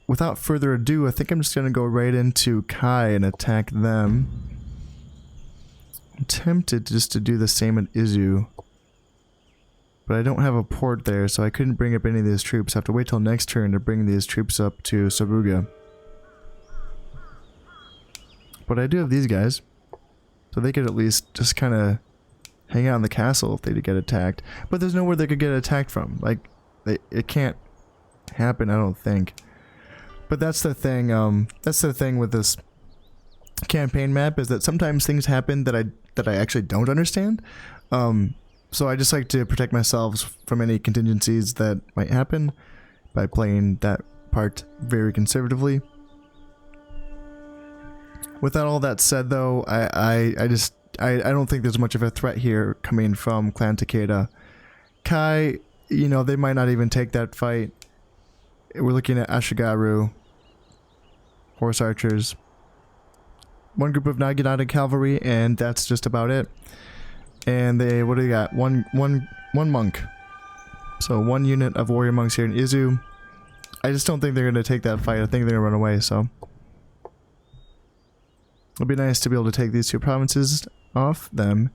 without further ado, I think I'm just going to go right into Kai and attack them. I'm tempted just to do the same at Izu. But I don't have a port there, so I couldn't bring up any of these troops. I have to wait till next turn to bring these troops up to Sabuga. But I do have these guys. So they could at least just kind of hang out in the castle if they did get attacked. But there's nowhere they could get attacked from. Like, it can't happen, I don't think. But that's the thing, with this campaign map, is that sometimes things happen that I actually don't understand. So I just like to protect myself from any contingencies that might happen by playing that part very conservatively. With all that said, though, I don't think there's much of a threat here coming from Clan Takeda. Kai, you know, they might not even take that fight. We're looking at Ashigaru, horse archers, one group of Naginata cavalry, and that's just about it. And they, what do they got? One monk. So one unit of warrior monks here in Izu. I just don't think they're going to take that fight. I think they're going to run away, so. It'll be nice to be able to take these two provinces off them.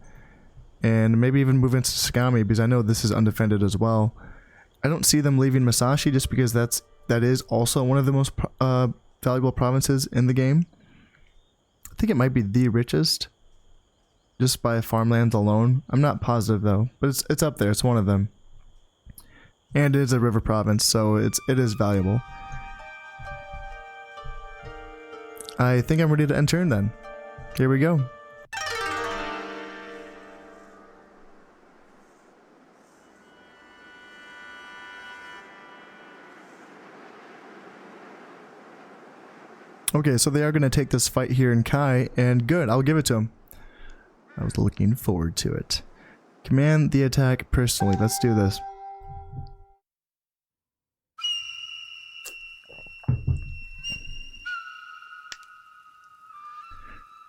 And maybe even move into Sagami, because I know this is undefended as well. I don't see them leaving Masashi just because that is also one of the most valuable provinces in the game. I think it might be the richest. Just by farmlands alone. I'm not positive though, but it's up there. It's one of them. And it is a river province, so it is valuable. I think I'm ready to end turn then. Here we go. Okay, so they are going to take this fight here in Kai, and good, I'll give it to them. I was looking forward to it. Command the attack personally. Let's do this.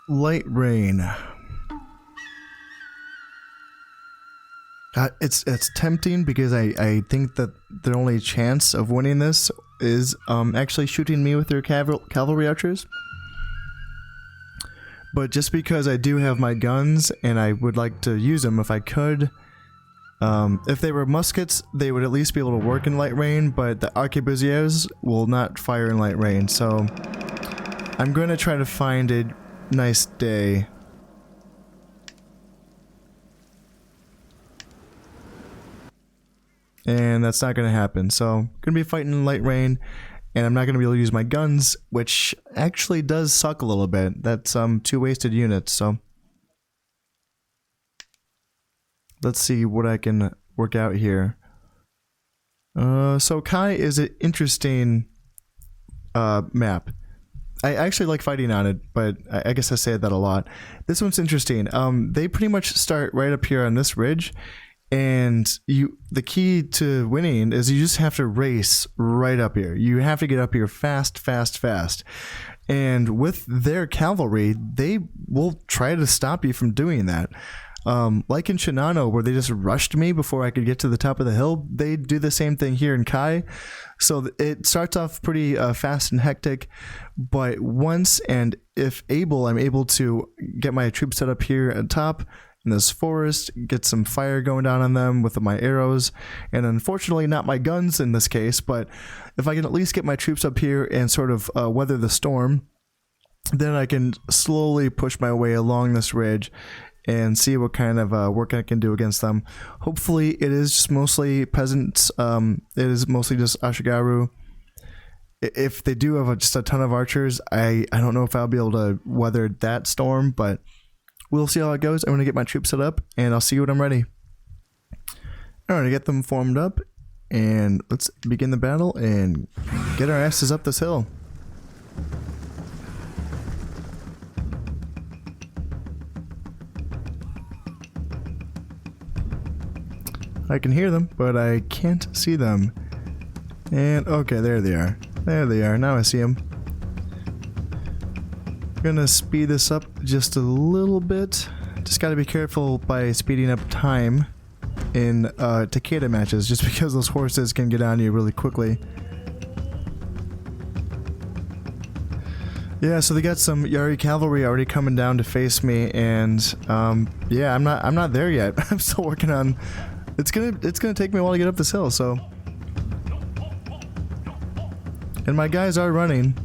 Light rain. It's tempting because I think that the only chance of winning this is actually shooting me with their cavalry archers. But just because I do have my guns, and I would like to use them if I could. If they were muskets, they would at least be able to work in light rain, but the arquebusiers will not fire in light rain, so I'm going to try to find a nice day. And that's not going to happen, so I'm going to be fighting in light rain. And I'm not going to be able to use my guns, which actually does suck a little bit. That's 2 wasted units, so. Let's see what I can work out here. So Kai is an interesting map. I actually like fighting on it, but I guess I say that a lot. This one's interesting. They pretty much start right up here on this ridge. And the key to winning is you just have to race right up here. You have to get up here fast, fast, fast. And with their cavalry, they will try to stop you from doing that. Like in Shinano, where they just rushed me before I could get to the top of the hill, they do the same thing here in Kai. So it starts off pretty fast and hectic, but once and if able, I'm able to get my troops set up here at top in this forest, get some fire going down on them with my arrows, and unfortunately not my guns in this case, but if I can at least get my troops up here and sort of weather the storm, then I can slowly push my way along this ridge and see what kind of work I can do against them. Hopefully it is just mostly peasants, it is mostly just Ashigaru. If they do have just a ton of archers, I don't know if I'll be able to weather that storm, but we'll see how it goes. I'm going to get my troops set up, and I'll see you when I'm ready. Alright, get them formed up, and let's begin the battle and get our asses up this hill. I can hear them, but I can't see them. And, okay, there they are. There they are. Now I see them. Gonna speed this up just a little bit. Just gotta be careful by speeding up time in Takeda matches, just because those horses can get on you really quickly. Yeah, so they got some Yari cavalry already coming down to face me, and yeah, I'm not there yet. I'm still working on It's gonna take me a while to get up this hill, so. And my guys are running.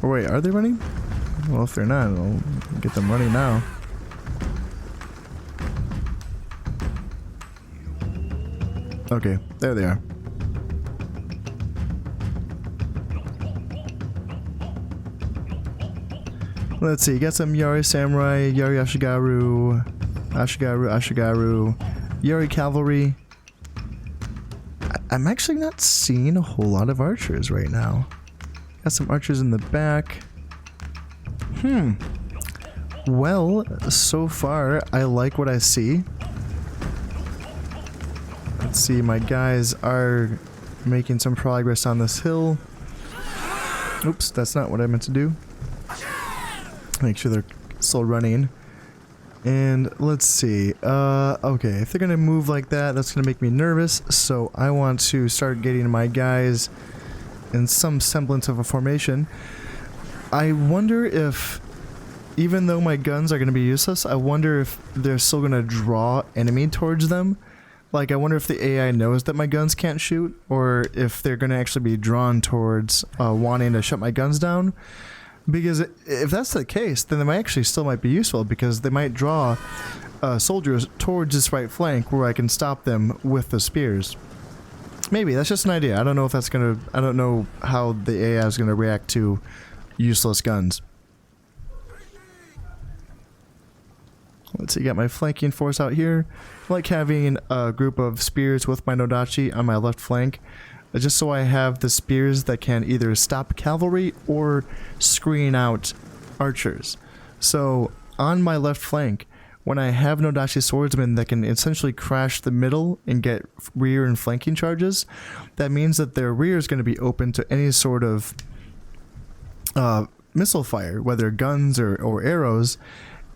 Or wait, are they running? Well, if they're not, I'll get them running now. Okay, there they are. Let's see, got some Yari Samurai, Yari Ashigaru, Yari Cavalry. I'm actually not seeing a whole lot of archers right now. Got some archers in the back. Well, so far, I like what I see. Let's see, my guys are making some progress on this hill. Oops, that's not what I meant to do. Make sure they're still running. And let's see. Okay, if they're gonna move like that, that's gonna make me nervous. So I want to start getting my guys in some semblance of a formation. I wonder if, even though my guns are gonna be useless, I wonder if they're still gonna draw enemy towards them. Like, I wonder if the AI knows that my guns can't shoot, or if they're gonna actually be drawn towards wanting to shut my guns down. Because if that's the case, then they might actually still might be useful, because they might draw soldiers towards this right flank where I can stop them with the spears. Maybe, that's just an idea. I don't know if that's gonna, I don't know how the AI is gonna react to useless guns. Let's see, got my flanking force out here. I like having a group of spears with my Nodachi on my left flank, just so I have the spears that can either stop cavalry or screen out archers. So on my left flank, when I have Nodachi swordsmen that can essentially crash the middle and get rear and flanking charges, that means that their rear is going to be open to any sort of missile fire, whether guns or arrows,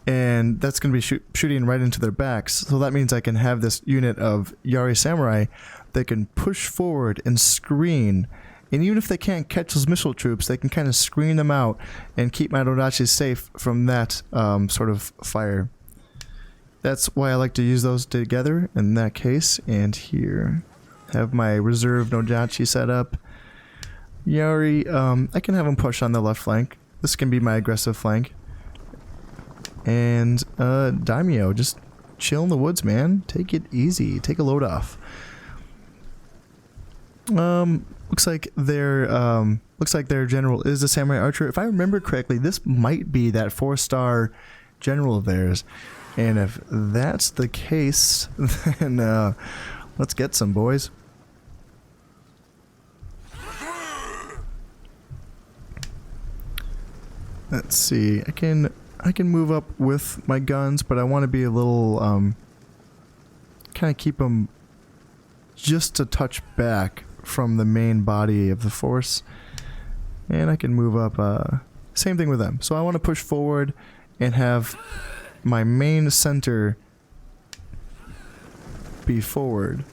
and that's going to be shooting right into their backs. So that means I can have this unit of Yari Samurai that can push forward and screen, and even if they can't catch those missile troops, they can kind of screen them out and keep my Nodachi safe from that sort of fire. That's why I like to use those together in that case. And here, have my reserve Nodachi set up. Yari, I can have them push on the left flank. This can be my aggressive flank. And Daimyo, just chill in the woods, man. Take it easy. Take a load off. Looks like their general is a samurai archer. If I remember correctly, this might be that 4-star general of theirs. And if that's the case, then let's get some, boys. Let's see. I can move up with my guns, but I want to be a little kind of keep them just a touch back from the main body of the force. And I can move up, same thing with them. So I want to push forward and have my main center be forward,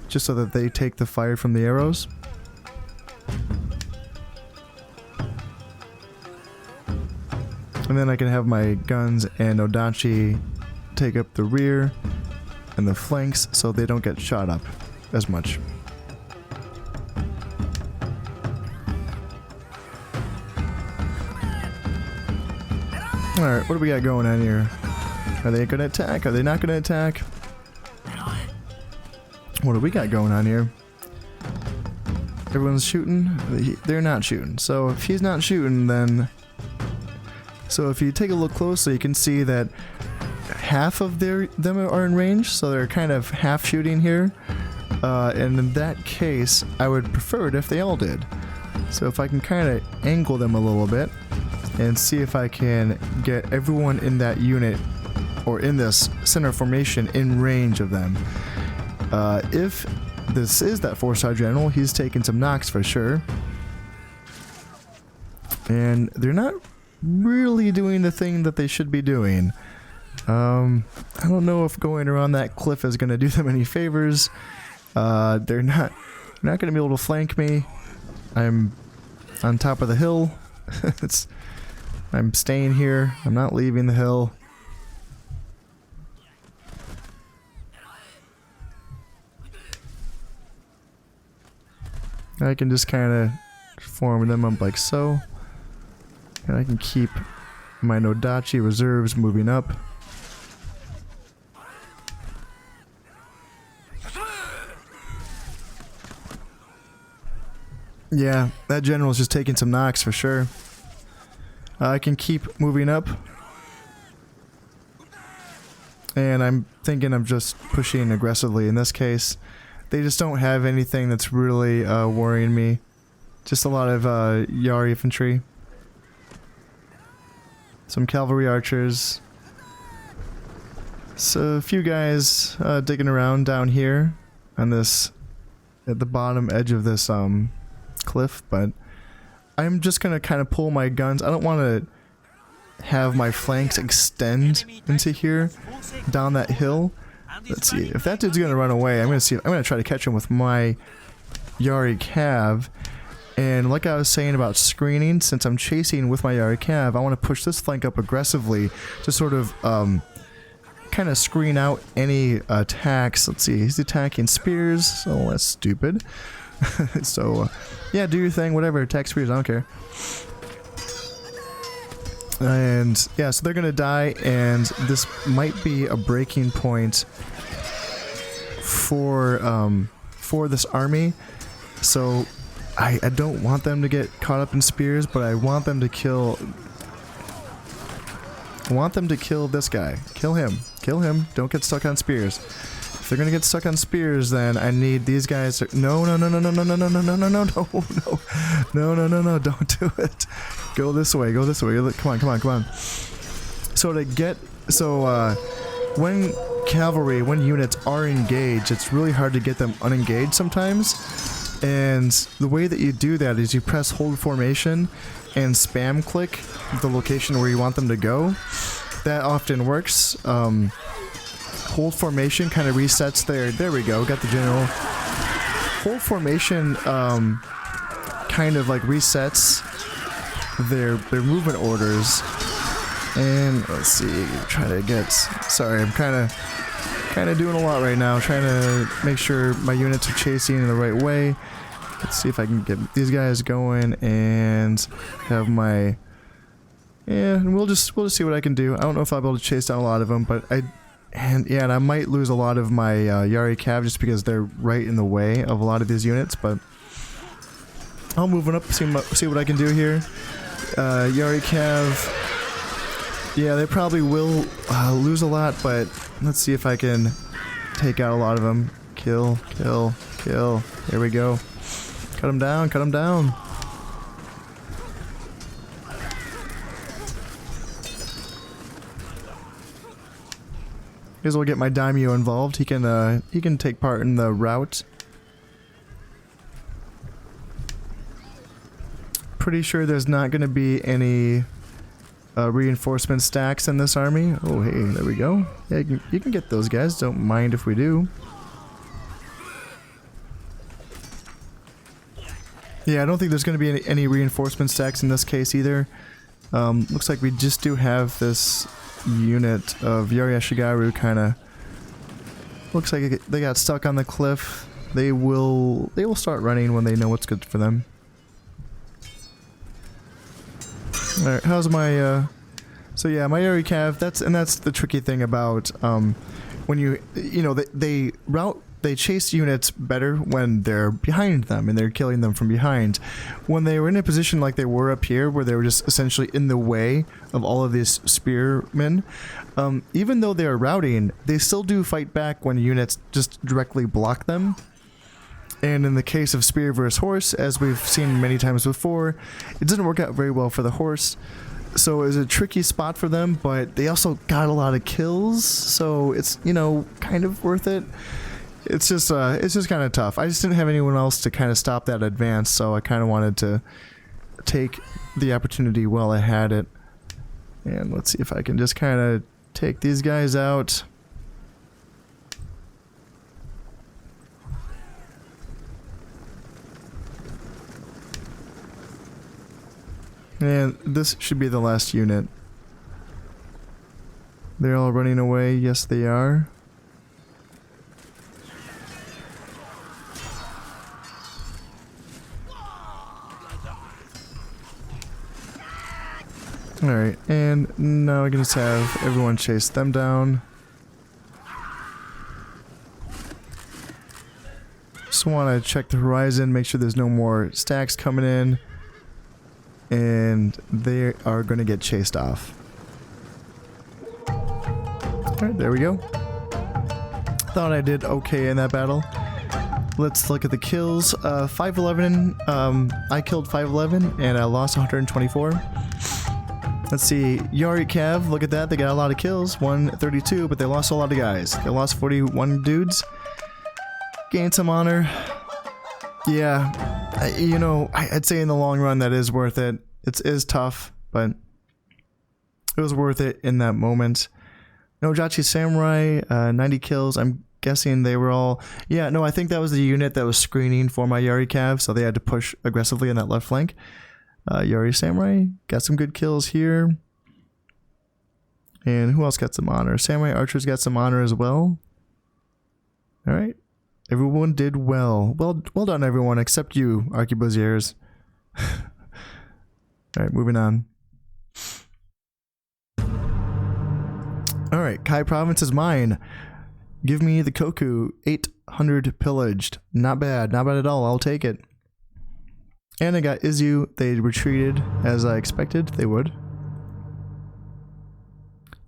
just so that they take the fire from the arrows. And then I can have my guns and Nodachi take up the rear and the flanks so they don't get shot up as much. Alright, what do we got going on here? Are they going to attack? Are they not going to attack? What do we got going on here? Everyone's shooting? They're not shooting. So if he's not shooting, then... So if you take a look closely, you can see that half of them are in range, so they're kind of half shooting here. And in that case, I would prefer it if they all did. So if I can kind of angle them a little bit and see if I can get everyone in that unit or in this center formation in range of them. If this is that 4-star general, he's taking some knocks for sure. And they're not really doing the thing that they should be doing. I don't know if going around that cliff is going to do them any favors. They're not going to be able to flank me. I'm on top of the hill. I'm staying here. I'm not leaving the hill. I can just kind of form them up like so. And I can keep my Nodachi reserves moving up. Yeah, that general's just taking some knocks for sure. I can keep moving up. And I'm thinking I'm just pushing aggressively in this case. They just don't have anything that's really worrying me. Just a lot of Yari infantry. Some cavalry archers. So a few guys digging around down here on this, at the bottom edge of this cliff, but I'm just gonna kind of pull my guns. I don't want to have my flanks extend into here down that hill. Let's see if that dude's gonna run away. I'm gonna try to catch him with my Yari Cav. And like I was saying about screening, since I'm chasing with my Yari Cav, I want to push this flank up aggressively to sort of kind of screen out any attacks. Let's see, he's attacking spears, so that's stupid. So yeah, do your thing, whatever, attack spears, I don't care. And yeah, so they're gonna die, and this might be a breaking point for this army. So I don't want them to get caught up in spears, but I want them to kill. I want them to kill this guy. Kill him. Kill him. Don't get stuck on spears. If they're gonna get stuck on spears, then I need these guys to. No, no, no, no, no, no, no, no, no, no, no, no, no, no, no, no, don't do it. Go this way. Go this way. Come on, come on, come on. So to get when cavalry, when units are engaged, it's really hard to get them unengaged sometimes. And the way that you do that is you press hold formation and spam click the location where you want them to go. That often works. Hold formation kind of resets there we go, got the general. Hold formation kind of like resets their movement orders. And let's see, try to get, sorry, I'm kind of doing a lot right now, trying to make sure my units are chasing in the right way. Let's see if I can get these guys going and have my, yeah, and we'll just see what I can do. I don't know if I'll be able to chase down a lot of them, but I might lose a lot of my Yari Cav just because they're right in the way of a lot of these units, but I'll move on up, see what I can do here. Yari Cav, yeah, they probably will lose a lot, but let's see if I can take out a lot of them. Kill, kill, kill. There we go. Cut them down, cut them down. Guess we'll get my daimyo involved. He can take part in the route. Pretty sure there's not going to be any reinforcement stacks in this army. Oh, hey, there we go. Yeah, you can get those guys. Don't mind if we do. Yeah, I don't think there's going to be any reinforcement stacks in this case either. Looks like we just do have this unit of Yari Ashigaru kind of. Looks like they got stuck on the cliff. They will start running when they know what's good for them. Alright, how's my so yeah, my Yari Cav, that's the tricky thing about when they chase units better when they're behind them and they're killing them from behind. When they were in a position like they were up here, where they were just essentially in the way of all of these spearmen, even though they're routing, they still do fight back when units just directly block them. And in the case of spear versus horse, as we've seen many times before, it didn't work out very well for the horse. So it was a tricky spot for them, but they also got a lot of kills, so it's, you know, kind of worth it. It's just kind of tough. I just didn't have anyone else to kind of stop that advance, so I kind of wanted to take the opportunity while I had it. And let's see if I can just kind of take these guys out. And this should be the last unit. They're all running away. Yes, they are. Alright, and now I can just have everyone chase them down. Just want to check the horizon, make sure there's no more stacks coming in. And they are going to get chased off. Alright, there we go. Thought I did okay in that battle. Let's look at the kills. 511, I killed 511 and I lost 124. Let's see, Yari Cav, look at that, they got a lot of kills. 132, but they lost a lot of guys. They lost 41 dudes. Gained some honor. Yeah, you know, I'd say in the long run that is worth it. It is tough, but it was worth it in that moment. Nojachi Samurai, 90 kills. I'm guessing they were all... Yeah, no, I think that was the unit that was screening for my Yari Cav, so they had to push aggressively on that left flank. Yari Samurai got some good kills here. And who else got some honor? Samurai Archers got some honor as well. Alright. Everyone did well. Well done, everyone, except you, Arquebusiers. Alright, moving on. Alright, Kai Province is mine. Give me the Koku. 800 pillaged. Not bad at all. I'll take it. And I got Izu. They retreated as I expected they would.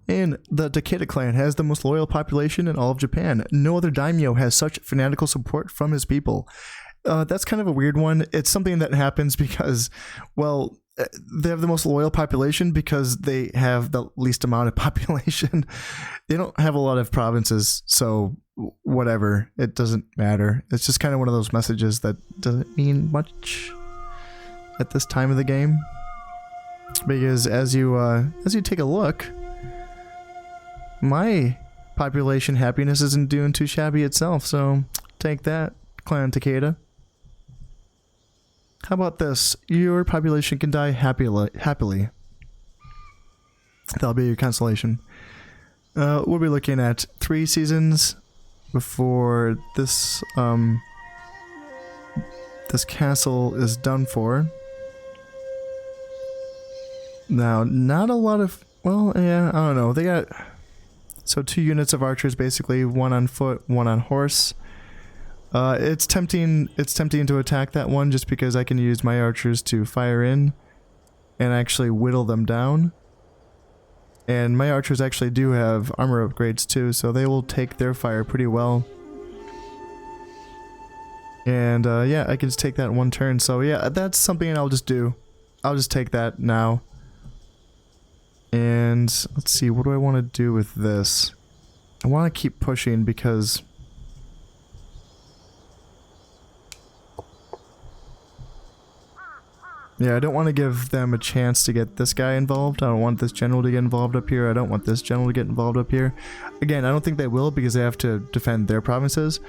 And the Takeda clan has the most loyal population in all of Japan. No other daimyo has such fanatical support from his people. That's kind of a weird one. It's something that happens because, well, they have the most loyal population because they have the least amount of population. They don't have a lot of provinces, so whatever. It doesn't matter. It's just kind of one of those messages that doesn't mean much at this time of the game. Because as you take a look, my population happiness isn't doing too shabby itself, so take that, Clan Takeda. How about this? Your population can die happily. That'll be your consolation. We'll be looking at 3 seasons before this this castle is done for. Now, not a lot of... Well, yeah, I don't know. They got... So 2 units of archers, basically. 1 on foot, 1 on horse. It's tempting to attack that one just because I can use my archers to fire in and actually whittle them down. And my archers actually do have armor upgrades too, so they will take their fire pretty well. And yeah, I can just take that 1 turn. So yeah, that's something I'll just do. I'll just take that now. And let's see, what do I want to do with this? I want to keep pushing because... Yeah, I don't want to give them a chance to get this guy involved. I don't want this general to get involved up here. I don't want this general to get involved up here. Again, I don't think they will because they have to defend their provinces.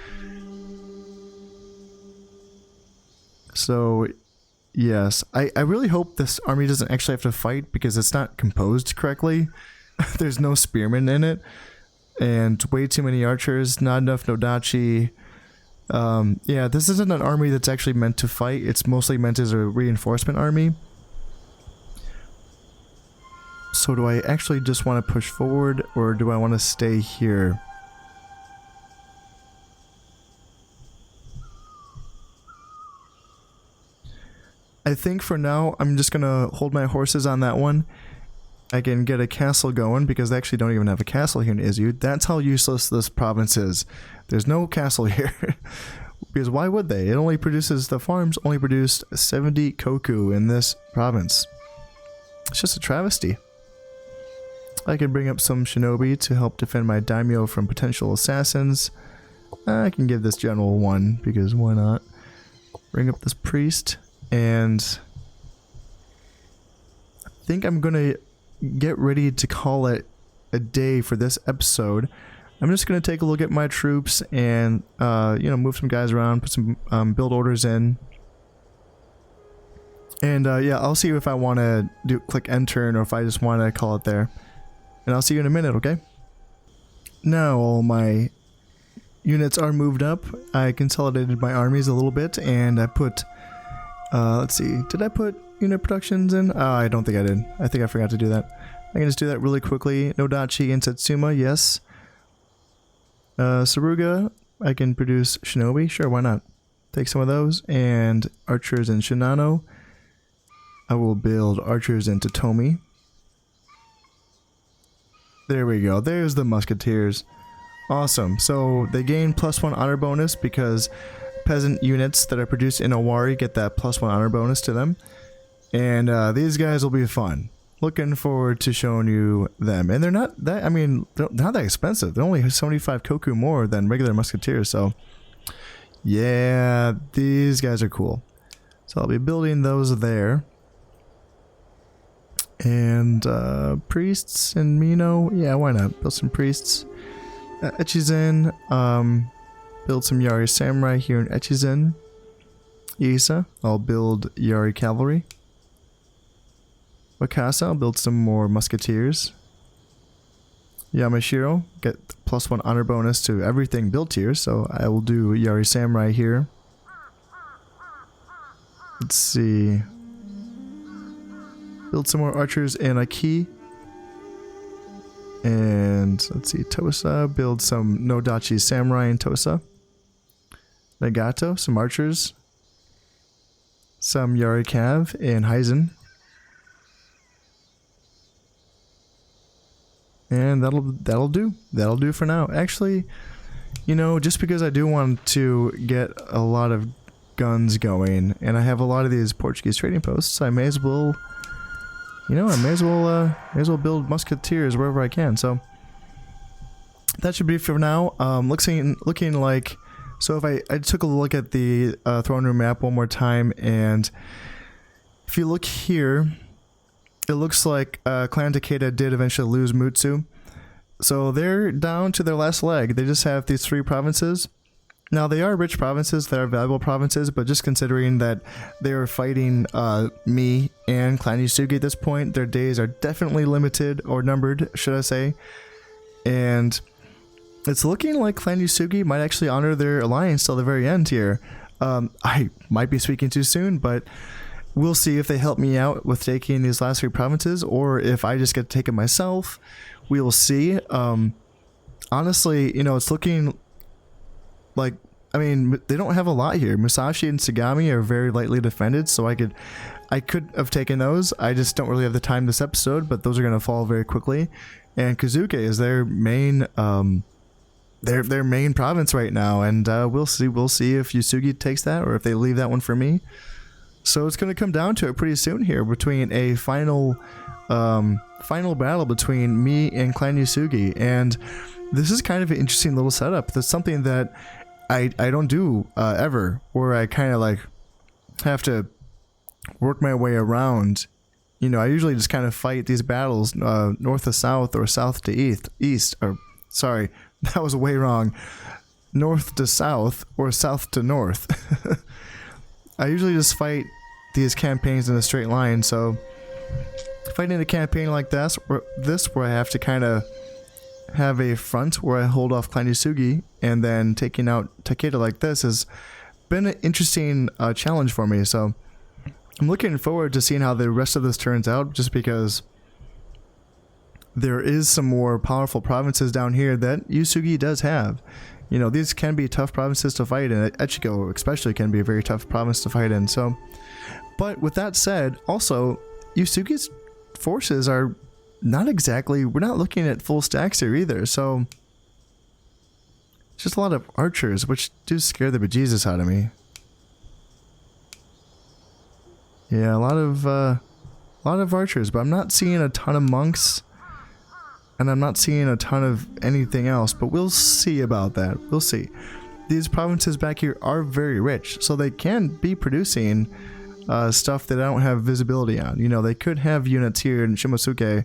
So, yes. I really hope this army doesn't actually have to fight because it's not composed correctly. There's no spearmen in it. And way too many archers, not enough Nodachi. Yeah, this isn't an army that's actually meant to fight. It's mostly meant as a reinforcement army. So do I actually just want to push forward, or do I want to stay here? I think for now, I'm just gonna hold my horses on that one. I can get a castle going, because they actually don't even have a castle here in Izu. That's how useless this province is. There's no castle here. Because why would they? It only produces, the farms only produced 70 koku in this province. It's just a travesty. I can bring up some shinobi to help defend my daimyo from potential assassins. I can give this general 1, because why not? Bring up this priest, and I think I'm gonna get ready to call it a day for this episode. I'm just going to take a look at my troops and, you know, move some guys around, put some build orders in. And, yeah, I'll see if I want to click end turn or if I just want to call it there. And I'll see you in a minute, okay? Now all my units are moved up. I consolidated my armies a little bit and I put, let's see, did I put, unit productions in? Oh, I don't think I did. I think I forgot to do that. I can just do that really quickly. Nodachi and Satsuma, yes. Saruga, I can produce Shinobi. Sure, why not? Take some of those. And archers in Shinano. I will build archers in Totomi. There we go. There's the musketeers. Awesome. So they gain +1 honor bonus because peasant units that are produced in Owari get that +1 honor bonus to them. And these guys will be fun. Looking forward to showing you them. And they're not that, I mean, they're not that expensive. They're only 75 koku more than regular musketeers. So yeah, these guys are cool. So I'll be building those there. And priests in Mino. Yeah, why not? Build some priests. Echizen. Build some Yari Samurai here in Echizen. Isa. I'll build Yari Cavalry. Wakasa. I'll build some more musketeers. Yamashiro. Get +1 honor bonus to everything built here. So I will do Yari Samurai here. Let's see. Build some more archers in Aki. And let's see, Tosa. Build some Nodachi Samurai in Tosa. Nagato, some archers. Some Yari Cav in Heizen. And that'll do. That'll do for now. Actually, you know, just because I do want to get a lot of guns going, and I have a lot of these Portuguese trading posts, I may as well. You know, I may as well build musketeers wherever I can. So that should be for now. Looking like, so if I took a look at the throne room map one more time, and if you look here, it looks like Clan Takeda did eventually lose Mutsu. So they're down to their last leg. They just have these 3 provinces. Now, they are rich provinces, they are valuable provinces, but just considering that they are fighting me and Clan Uesugi at this point, their days are definitely limited, or numbered, should I say. And it's looking like Clan Uesugi might actually honor their alliance till the very end here. I might be speaking too soon, but we'll see if they help me out with taking these last 3 provinces, or if I just get to take it myself. We will see. Honestly, you know, it's looking like, I mean, they don't have a lot here. Musashi and Sagami are very lightly defended, so I could have taken those. I just don't really have the time this episode, but those are going to fall very quickly. And Kazuke is their main their main province right now, and we'll see if Uesugi takes that or if they leave that one for me. So it's going to come down to it pretty soon here, between a final battle between me and Clan Uesugi. And this is kind of an interesting little setup. That's something that I don't do ever, where I kind of like have to work my way around. You know, I usually just kind of fight these battles north to south or south to east. Or sorry, that was way wrong. North to south or south to north. I usually just fight these campaigns in a straight line. So fighting a campaign like this where I have to kind of have a front where I hold off Clan Uesugi, and then taking out Takeda like this has been an interesting challenge for me. So I'm looking forward to seeing how the rest of this turns out, just because there is some more powerful provinces down here that Uesugi does have. You know, these can be tough provinces to fight in. Echigo especially can be a very tough province to fight in. So, but with that said, also Uesugi's forces are not exactly, we're not looking at full stacks here either. So it's just a lot of archers, which do scare the bejesus out of me. Yeah, a lot of archers, but I'm not seeing a ton of monks, and I'm not seeing a ton of anything else, but we'll see about that. We'll see. These provinces back here are very rich, so they can be producing stuff that I don't have visibility on. You know, they could have units here in Shimosuke,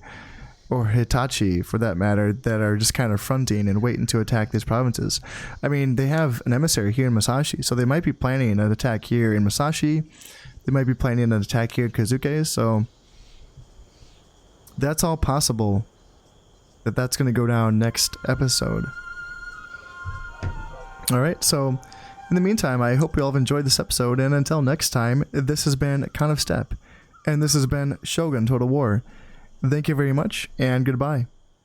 or Hitachi for that matter, that are just kind of fronting and waiting to attack these provinces. I mean, they have an emissary here in Musashi, so they might be planning an attack here in Musashi. They might be planning an attack here at Kazuke, so that's all possible. That's going to go down next episode. Alright, so in the meantime, I hope you all have enjoyed this episode, and until next time, this has been Count of Step, And this has been Shogun Total War. Thank you very much, and goodbye.